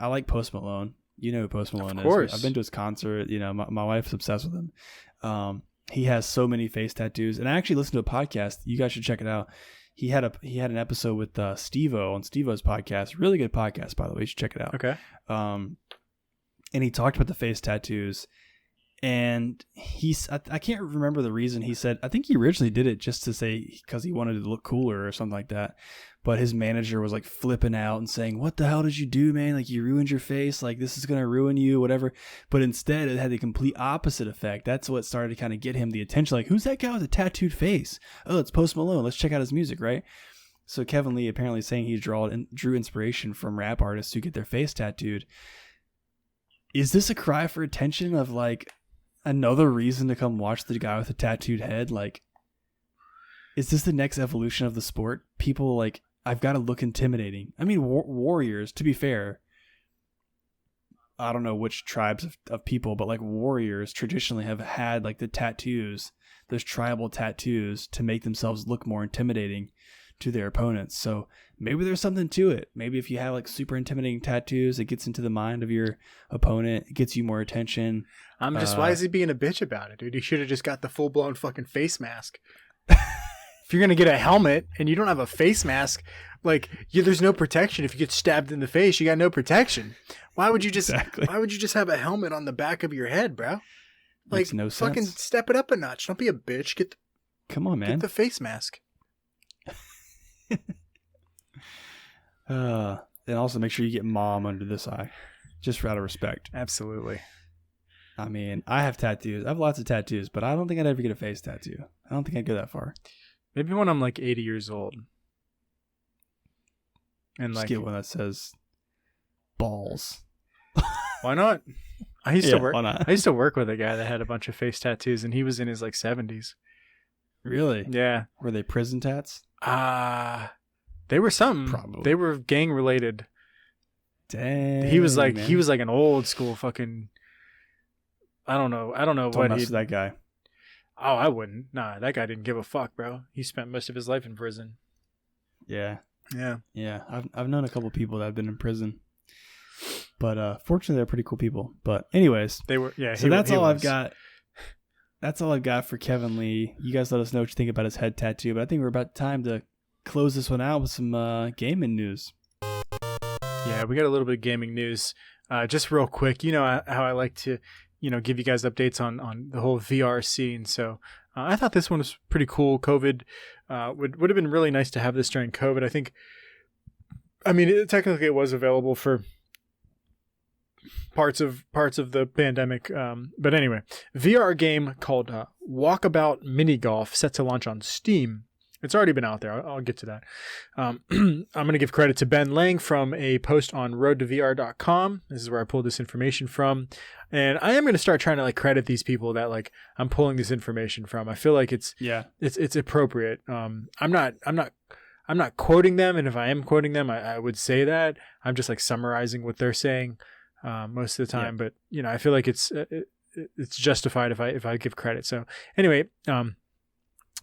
like Post Malone. You know who Post Malone is. Of course. I've been to his concert. You know, my wife's obsessed with him. He has so many face tattoos, and I actually listened to a podcast. You guys should check it out. He had an episode with Steve-O on Steve-O's podcast. Really good podcast, by the way. You should check it out. Okay. And he talked about the face tattoos, and I can't remember the reason he said. I think he originally did it just to say because he wanted to look cooler or something like that. But his manager was like flipping out and saying, "What the hell did you do, man? Like, you ruined your face. Like, this is going to ruin you, whatever." But instead, it had the complete opposite effect. That's what started to kind of get him the attention. Like, who's that guy with a tattooed face? Oh, it's Post Malone. Let's check out his music, right? So Kevin Lee apparently saying he drew inspiration from rap artists who get their face tattooed. Is this a cry for attention of like another reason to come watch the guy with a tattooed head? Like, is this the next evolution of the sport? People like, I've got to look intimidating. I mean, warriors, to be fair, I don't know which tribes of people, but like warriors traditionally have had like the tattoos, those tribal tattoos, to make themselves look more intimidating to their opponents. So maybe there's something to it. Maybe if you have like super intimidating tattoos, it gets into the mind of your opponent, it gets you more attention. Why is he being a bitch about it, dude? He should have just got the full-blown fucking face mask. If you're going to get a helmet and you don't have a face mask, like, there's no protection. If you get stabbed in the face, you got no protection. Why would you just have a helmet on the back of your head, bro? Like, makes no sense. Fucking step it up a notch. Don't be a bitch. Come on, man. Get the face mask. And also make sure you get mom under this eye, just out of respect. Absolutely. I mean, I have tattoos. I have lots of tattoos, but I don't think I'd ever get a face tattoo. I don't think I'd go that far. Maybe when I'm like 80 years old. And Just like get one that says balls. Why not? I used to work. Why not? I used to work with a guy that had a bunch of face tattoos, and he was in his like 70s. Really? Yeah. Were they prison tats? They were something. Probably. They were gang related. Dang. He was like man. an old school fucking. I don't know Don't what mess he. with that guy. Oh, I wouldn't. Nah, that guy didn't give a fuck, bro. He spent most of his life in prison. Yeah. Yeah. Yeah. I've known a couple people that have been in prison, but fortunately they're pretty cool people. But anyways, They were. Yeah. so that's all I've got. That's all I've got for Kevin Lee. You guys let us know what you think about his head tattoo. But I think we're about time to close this one out with some gaming news. Yeah, we got a little bit of gaming news. Just real quick, you know how I like to, give you guys updates on the whole VR scene. So I thought this one was pretty cool. COVID would have been really nice to have this during COVID. Technically it was available for parts of the pandemic. But anyway, VR game called Walkabout Minigolf set to launch on Steam. It's already been out there. I'll get to that. I'm going to give credit to Ben Lang from a post on roadtovr.com. This is where I pulled this information from. And I am going to start trying to like credit these people that like I'm pulling this information from. I feel like it's appropriate. I'm not quoting them. And if I am quoting them, I would say that. I'm just like summarizing what they're saying most of the time. Yeah. But, I feel like it's justified if I give credit. So anyway,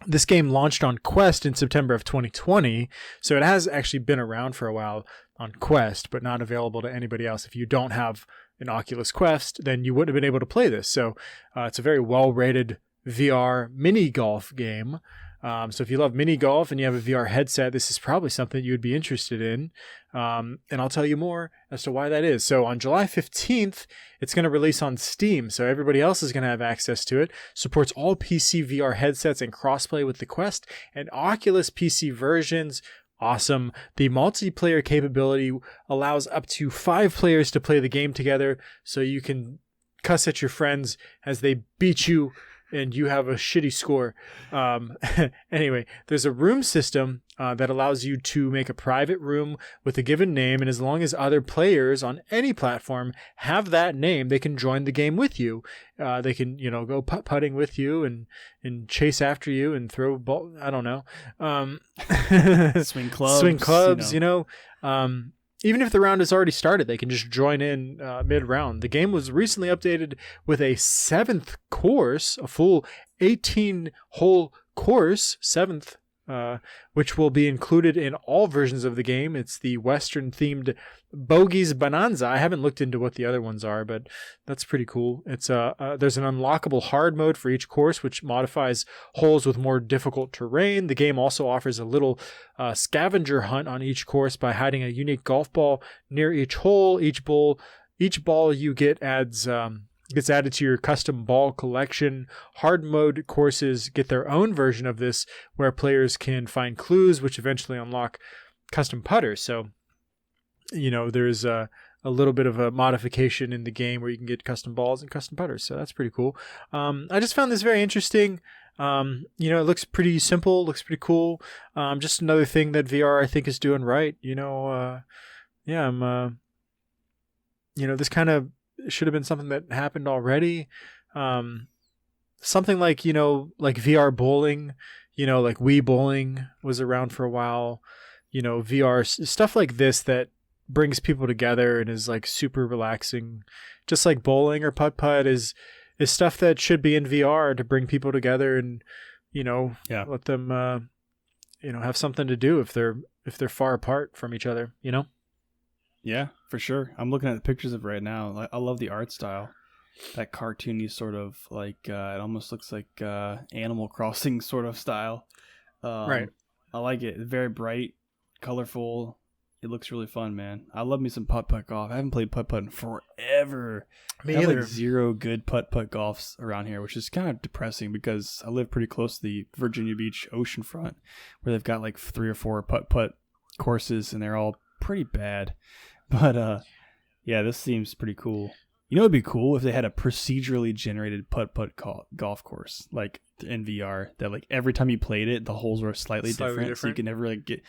this game launched on Quest in September of 2020, so it has actually been around for a while on Quest, but not available to anybody else. If you don't have an Oculus Quest, then you wouldn't have been able to play this. So it's a very well-rated VR mini golf game. So if you love mini golf and you have a VR headset, this is probably something you would be interested in. And I'll tell you more as to why that is. So on July 15th, it's going to release on Steam. So everybody else is going to have access to it. Supports all PC VR headsets and crossplay with the Quest and Oculus PC versions. Awesome. The multiplayer capability allows up to 5 players to play the game together. So you can cuss at your friends as they beat you and you have a shitty score. Anyway, there's a room system that allows you to make a private room with a given name, and as long as other players on any platform have that name, they can join the game with you. They can, go putt-putting with you and chase after you and throw ball. I don't know. Swing clubs. Even if the round has already started, they can just join in mid-round. The game was recently updated with a 7th course, a full 18-hole course, 7th, which will be included in all versions of the game. It's the Western-themed Bogies Bonanza. I haven't looked into what the other ones are, but that's pretty cool. It's there's an unlockable hard mode for each course, which modifies holes with more difficult terrain. The game also offers a little scavenger hunt on each course by hiding a unique golf ball near each hole. Each ball you get gets added to your custom ball collection. Hard mode courses get their own version of this, where players can find clues, which eventually unlock custom putters. So, there's a little bit of a modification in the game where you can get custom balls and custom putters. So that's pretty cool. I just found this very interesting. It looks pretty simple, looks pretty cool. Just another thing that VR I think is doing right. This kind of should have been something that happened already. Something like VR bowling, like Wii bowling was around for a while. VR stuff like this that brings people together and is like super relaxing, just like bowling or putt-putt is stuff that should be in VR to bring people together and let them have something to do if they're far apart from each other. Yeah, for sure. I'm looking at the pictures of it right now. I love the art style. That cartoony sort of like it almost looks like Animal Crossing sort of style. Right. I like it. It's very bright, colorful. It looks really fun, man. I love me some putt-putt golf. I haven't played putt-putt in forever. Me I have either. like 0 good putt-putt golfs around here, which is kind of depressing because I live pretty close to the Virginia Beach oceanfront, where they've got like 3 or 4 putt-putt courses, and they're all pretty bad. But yeah, this seems pretty cool. You know, it'd be cool if they had a procedurally generated putt-putt golf course, like in VR, that like every time you played it, the holes were slightly different. So you can never really get...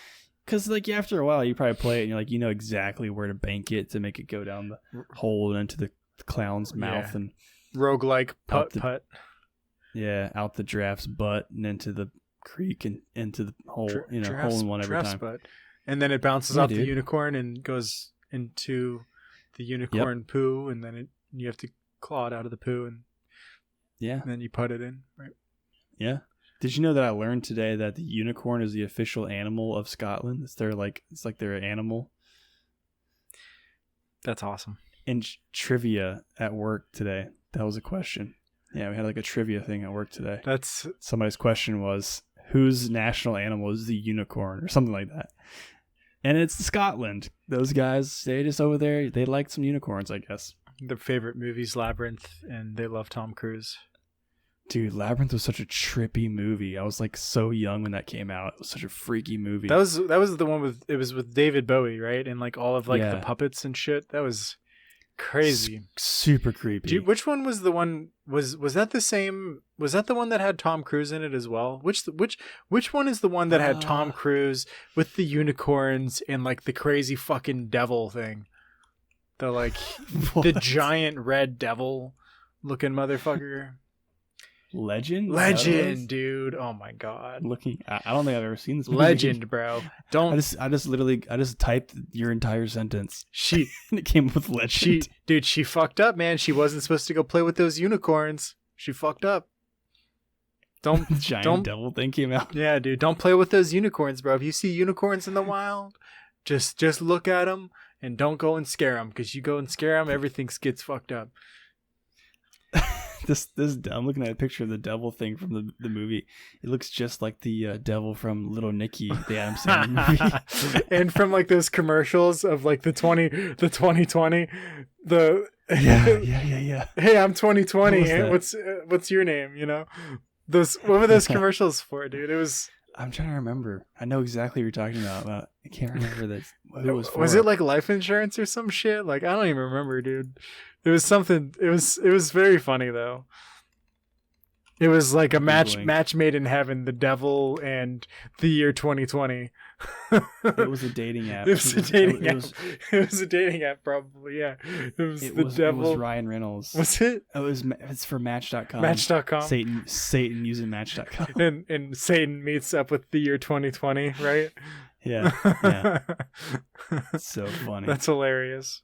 Because like after a while, you probably play it and you're like, you know exactly where to bank it to make it go down the hole and into the clown's mouth. And roguelike putt-putt. Yeah, out the giraffe's butt and into the creek and into the hole, hole in one every time. Butt. And then it bounces off the unicorn and goes into... the unicorn poo, and then you have to claw it out of the poo, and then you put it in, right? Yeah. Did you know that I learned today that the unicorn is the official animal of Scotland? It's like their animal. That's awesome. In trivia at work today, that was a question. Yeah, we had like a trivia thing at work today. Somebody's question was, whose national animal is the unicorn, or something like that. And it's Scotland. Those guys, they just over there, they like some unicorns, I guess. Their favorite movie's Labyrinth, and they love Tom Cruise. Dude, Labyrinth was such a trippy movie. I was like so young when that came out. It was such a freaky movie. That was the one with David Bowie, right? And like all of like the puppets and shit. That was crazy. Super creepy. Which one was the one? Was that the same? Was that the one that had Tom Cruise in it as well? Which one is the one that had Tom Cruise with the unicorns and like the crazy fucking devil thing? The like the giant red devil looking motherfucker. Legend, dude. Oh my god. I don't think I've ever seen this movie. Legend, bro. Don't. I just typed your entire sentence. And it came up with Legend. She fucked up, man. She wasn't supposed to go play with those unicorns. She fucked up. The giant devil thing came out. Yeah, dude. Don't play with those unicorns, bro. If you see unicorns in the wild, just look at them and don't go and scare them, because you go and scare them, everything gets fucked up. I'm looking at a picture of the devil thing from the movie. It looks just like the devil from Little Nicky, the Adam Sandler movie. And from like those commercials of like the 2020, yeah. Hey, I'm 2020. Hey, what's your name? You know, what were those commercials for, dude? It was. I'm trying to remember. I know exactly what you're talking about, but I can't remember who it was for. Was it like life insurance or some shit? Like, I don't even remember, dude. It was something. It was very funny though. It was like a match made in heaven, the devil and the year 2020. It was a dating app. It was a dating app, probably. Yeah. It was the devil. It was Ryan Reynolds. Was it? It's for Match.com. Match.com. Satan using Match.com. And Satan meets up with the year 2020, right? Yeah. It's so funny. That's hilarious.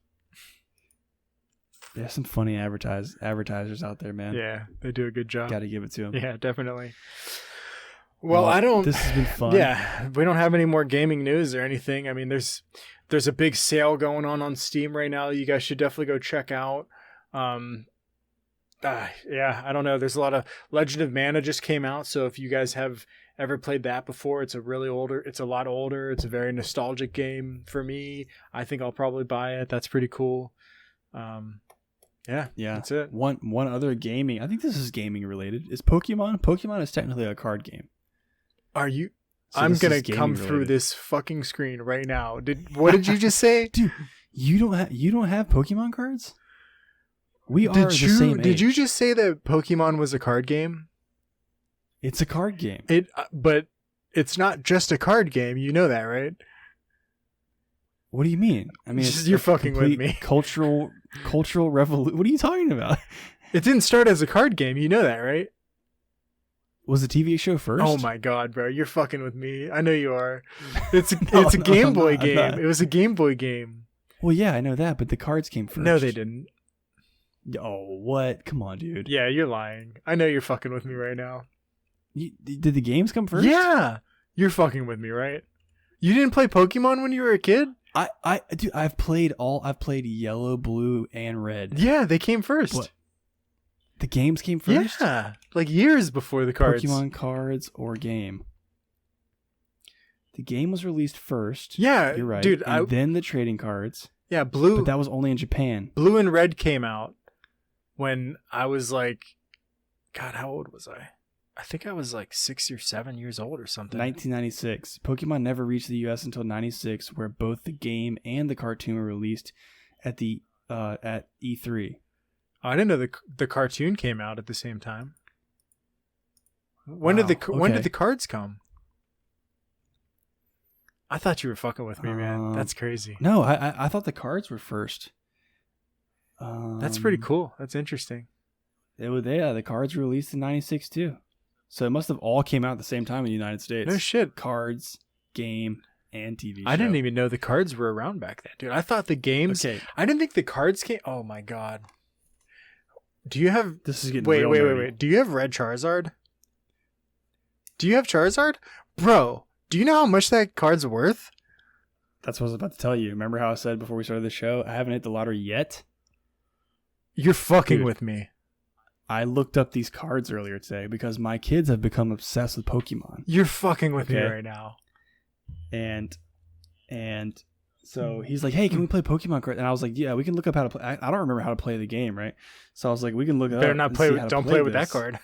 There's some funny advertisers out there, man. Yeah, they do a good job. Got to give it to them. Yeah, definitely. Well, I don't. This has been fun. Yeah, we don't have any more gaming news or anything. I mean, there's a big sale going on Steam right now. You guys should definitely go check out. Yeah, I don't know. There's a lot of Legend of Mana just came out, so if you guys have ever played that before, it's a lot older. It's a very nostalgic game for me. I think I'll probably buy it. That's pretty cool. Yeah, that's it. One other gaming. I think this is gaming related. Is Pokemon? Pokemon is technically a card game. Are you? So I'm gonna come through this fucking screen right now. What did you just say, dude? You don't have Pokemon cards? We are the same age. Did you just say that Pokemon was a card game? It's a card game. But it's not just a card game. You know that, right? What do you mean? I mean, you're fucking with me. Cultural revolution. What are you talking about? It didn't start as a card game. You know that, right? Was the TV show first? Oh my god, bro! You're fucking with me. I know you are. It's a Game Boy game. It was a Game Boy game. Well, yeah, I know that, but the cards came first. No, they didn't. Oh, what? Come on, dude. Yeah, you're lying. I know you're fucking with me right now. Did the games come first? Yeah, you're fucking with me, right? You didn't play Pokemon when you were a kid? I've played yellow, blue, and red. Yeah, they came first. What? The games came first? Yeah, like years before the cards. Pokemon cards or game. The game was released first. Yeah, you're right. Dude, and then the trading cards. Yeah, blue. But that was only in Japan. Blue and red came out when I was like, God, how old was I? I think I was like 6 or 7 years old or something. 1996. Pokemon never reached the U.S. until 96, where both the game and the cartoon were released at the at E3. Oh, I didn't know the cartoon came out at the same time. When Wow, when did okay. the cards come? I thought you were fucking with me, man. That's crazy. No, I thought the cards were first. That's pretty cool. That's interesting. The cards were released in '96 too, so it must have all came out at the same time in the United States. No shit. Cards, game, and TV show. I didn't even know the cards were around back then, dude. I thought the games. Okay, I didn't think the cards came. Oh my god. Do you have? this is getting Wait, real wait, nerdy. wait. Do you have Red Charizard? Do you have Charizard, bro? Do you know how much that card's worth? That's what I was about to tell you. Remember how I said before we started the show, I haven't hit the lottery yet? You're fucking Dude. with me. I looked up these cards earlier today because my kids have become obsessed with Pokemon. You're fucking with me Okay. right now. And so he's like, hey, can we play Pokemon cards? And I was like, yeah, we can look up how to play. I don't remember how to play the game, right? So I was like, we can look it up. Better not and play. see With, how to don't play with that this. card.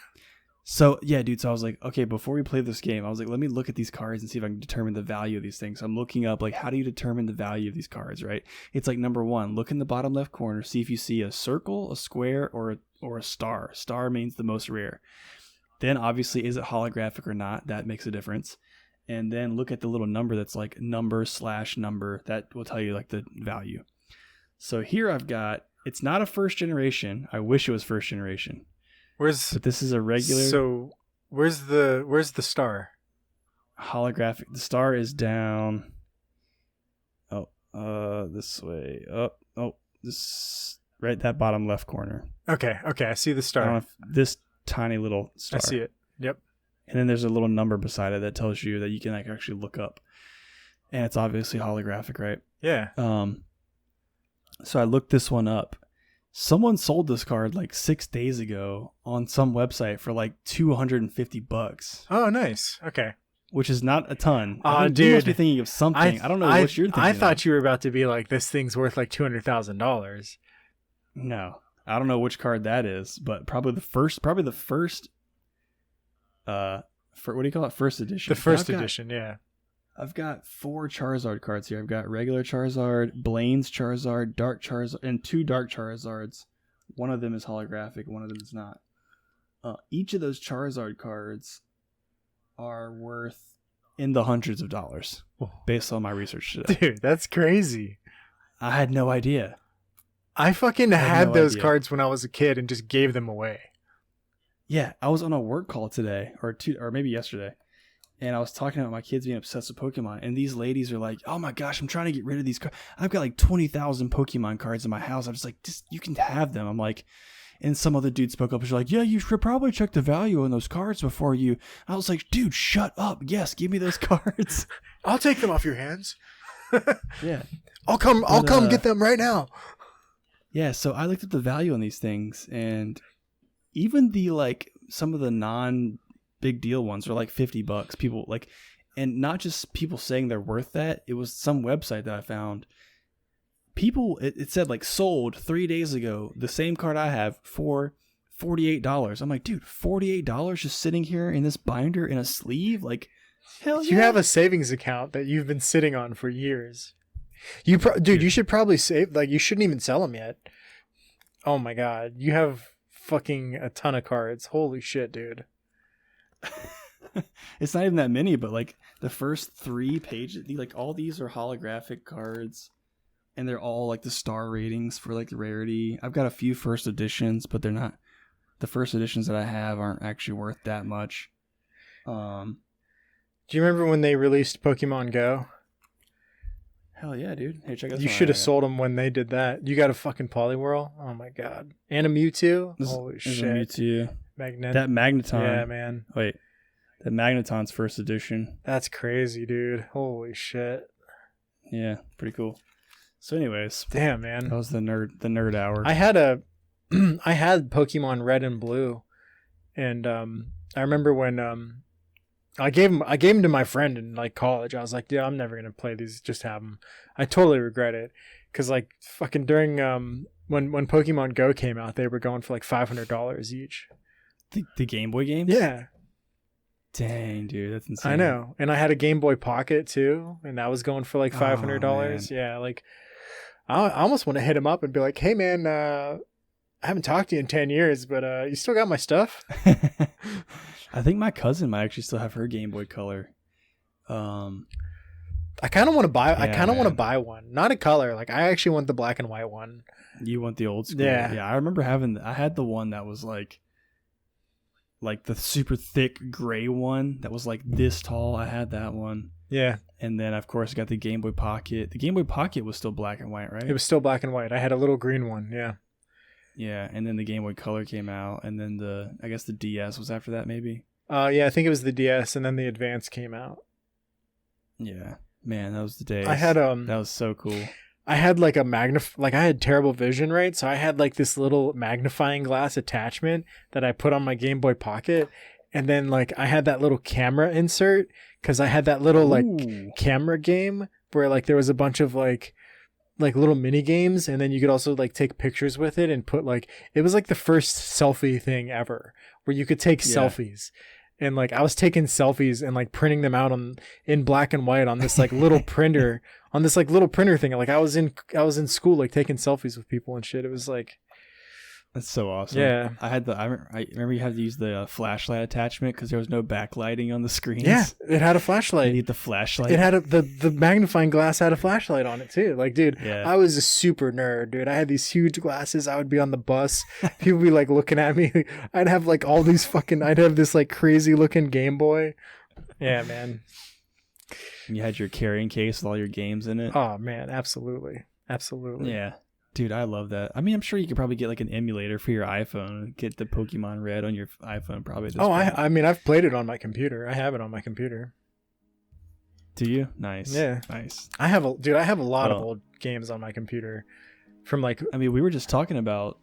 So yeah, dude. So I was like, okay, before we play this game, I was like, let me look at these cards and see if I can determine the value of these things. So I'm looking up like, how do you determine the value of these cards, right? It's like number one, look in the bottom left corner, see if you see a circle, a square, or a star. Star means the most rare. Then obviously, is it holographic or not? That makes a difference. And then look at the little number that's like number/number. That will tell you like the value. So here I've got, it's not a first generation. I wish it was first generation. But this is a regular. So where's the star? Holographic. The star is down. This way. This right, that bottom left corner. Okay, I see the I star. don't know if this tiny little star. I see it. Yep. And then there's a little number beside it that tells you that you can like actually look up. And it's obviously holographic, right? Yeah. So I looked this one up. Someone sold this card like 6 days ago on some website for like $250. Oh, nice. Okay. Which is not a ton. Dude, you must be thinking of something. I don't know what you're thinking. I thought you were about to be like, this thing's worth like $200,000. No, I don't know which card that is, but probably the first. What do you call it? First edition. The first edition, yeah. I've got 4 Charizard cards here. I've got regular Charizard, Blaine's Charizard, Dark Charizard, and 2 Dark Charizards. One of them is holographic. One of them is not. Each of those Charizard cards are worth in the hundreds of dollars based on my research today. Dude, that's crazy. I had no idea. I fucking had those idea. cards when I was a kid and just gave them away. Yeah, I was on a work call today, or maybe yesterday, and I was talking about my kids being obsessed with Pokemon, and these ladies are like, "Oh my gosh, I'm trying to get rid of these cards. I've got like 20,000 Pokemon cards in my house." I'm just like, you can have them." I'm like, and some other dude spoke up and was like, "Yeah, you should probably check the value on those cards before you." I was like, "Dude, shut up. Yes, give me those cards." I'll take them off your hands. Yeah, I'll come get them right now. yeah. So I looked at the value on these things, and even the like some of the non big deal ones are like $50. People like, and not just people saying they're worth that. It was some website that I found. People, it said like sold 3 days ago. The same card I have for $48. I'm like, dude, $48 just sitting here in this binder in a sleeve? Like, hell yeah. You have a savings account that you've been sitting on for years. Dude, you should probably save. Like, you shouldn't even sell them yet. Oh my god, you have fucking a ton of cards. Holy shit, dude. It's not even that many, but like the first 3 pages, like all these are holographic cards, and they're all like the star ratings for like the rarity. I've got a few first editions, but they're not. The first editions that I have aren't actually worth that much. Do you remember when they released Pokemon Go? Hell yeah, dude. Hey, check out. You should have sold them when they did that. You got a fucking Poliwhirl? Oh my god. And a Mewtwo? Holy shit. Mewtwo. That Magneton. Yeah, man. Wait. The Magneton's first edition. That's crazy, dude. Holy shit. Yeah, pretty cool. So anyways. Damn, man. That was the nerd hour. I had I had Pokemon Red and Blue. And I remember when I gave them to my friend in like college. I was like, yeah, I'm never gonna play these. Just have them. I totally regret it, because like fucking during when Pokemon Go came out, they were going for like $500 each. The Game Boy games? Yeah. Dang, dude, that's insane. I know. And I had a Game Boy Pocket too, and that was going for like $500. Yeah, like I almost want to hit him up and be like, hey man, I haven't talked to you in 10 years, but you still got my stuff? I think my cousin might actually still have her Game Boy Color. I kind of want to buy. Yeah, I kind of want to buy one, not a color. Like I actually want the black and white one. You want the old school? Yeah. I remember I had the one that was like the super thick gray one that was like this tall. I had that one. Yeah. And then of course I got the Game Boy Pocket. The Game Boy Pocket was still black and white, right? It was still black and white. I had a little green one. Yeah. Yeah, and then the Game Boy Color came out, and then I guess the DS was after that, maybe. Yeah, I think it was the DS, and then the Advance came out. Yeah. Man, that was the day. I had that was so cool. I had like I had terrible vision, right? So I had like this little magnifying glass attachment that I put on my Game Boy Pocket, and then like I had that little camera insert because I had that little like camera game where like there was a bunch of like little mini games, and then you could also like take pictures with it and put like it was like the first selfie thing ever where you could take selfies. And like I was taking selfies and like printing them out in black and white on this like little printer thing. Like I was in school like taking selfies with people and shit. It was like that's so awesome. Yeah, I remember you had to use the flashlight attachment because there was no backlighting on the screens. Yeah, it had a flashlight. You need the flashlight. It had the magnifying glass had a flashlight on it too. Like, dude, I was a super nerd, dude. I had these huge glasses. I would be on the bus. People would be like looking at me. I'd have like all these I'd have this like crazy looking Game Boy. Yeah, man. And you had your carrying case with all your games in it. Oh man, absolutely. Yeah. Dude, I love that. I mean, I'm sure you could probably get like an emulator for your iPhone. Get the Pokemon Red on your iPhone probably. I mean, I've played it on my computer. I have it on my computer. Do you? Nice. Yeah. Nice. I have a lot of old games on my computer from like... I mean, we were just talking about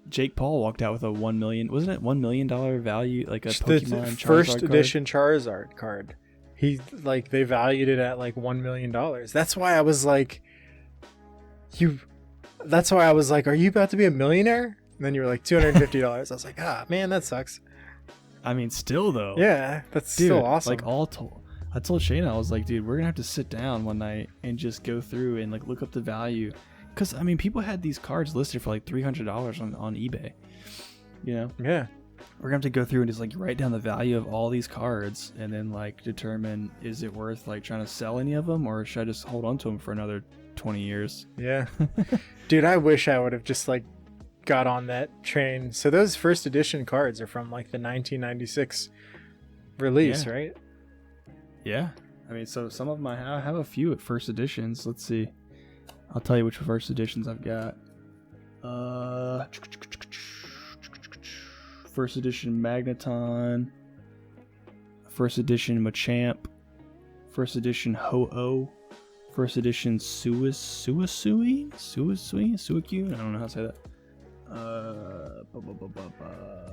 Jake Paul walked out with a $1 million... Wasn't it $1 million value? Like a Pokemon the first edition Charizard card. They valued it at like $1 million. That's why I was like... That's why I was like, are you about to be a millionaire? And then you were like, $250. I was like, man, that sucks. I mean, still though. Yeah, that's still awesome. Like I told Shayna, I was like, dude, we're gonna have to sit down one night and just go through and like look up the value. Cause I mean, people had these cards listed for like $300 on eBay. You know? Yeah. We're gonna have to go through and just like write down the value of all these cards and then like determine, is it worth like trying to sell any of them, or should I just hold on to them for another 20 years? Yeah. Dude, I wish I would have just like got on that train. So those first edition cards are from like the 1996 release, right? Yeah. I mean, so some of them I have a few at first editions. Let's see. I'll tell you which first editions I've got. First edition Magneton. First edition Machamp. First edition Ho-Oh. First edition Suicune? I don't know how to say that.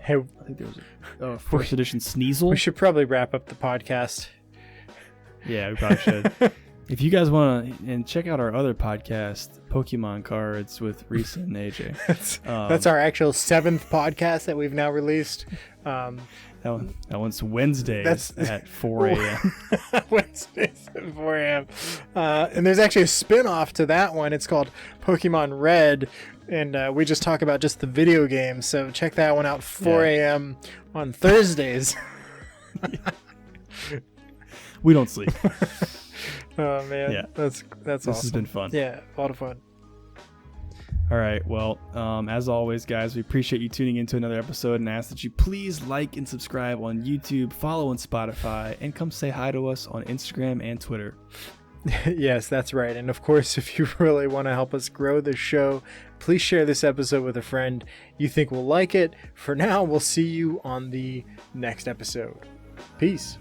Hey, I think there was first edition Sneasel. We should probably wrap up the podcast. Yeah, we probably should. If you guys want to, and check out our other podcast, Pokemon Cards with Reese and AJ. That's our actual 7th podcast that we've now released. That one's Wednesdays at 4 a.m. Wednesdays at 4 a.m. And there's actually a spin-off to that one. It's called Pokemon Red, and we just talk about just the video game. So check that one out, 4 a.m. on Thursdays. We don't sleep. Oh man, yeah, that's awesome. This has been fun. Yeah, a lot of fun. All right, well, as always, guys, we appreciate you tuning into another episode and ask that you please like and subscribe on YouTube, follow on Spotify, and come say hi to us on Instagram and Twitter. Yes, that's right. And of course, if you really want to help us grow the show, please share this episode with a friend you think will like it. For now, we'll see you on the next episode. Peace.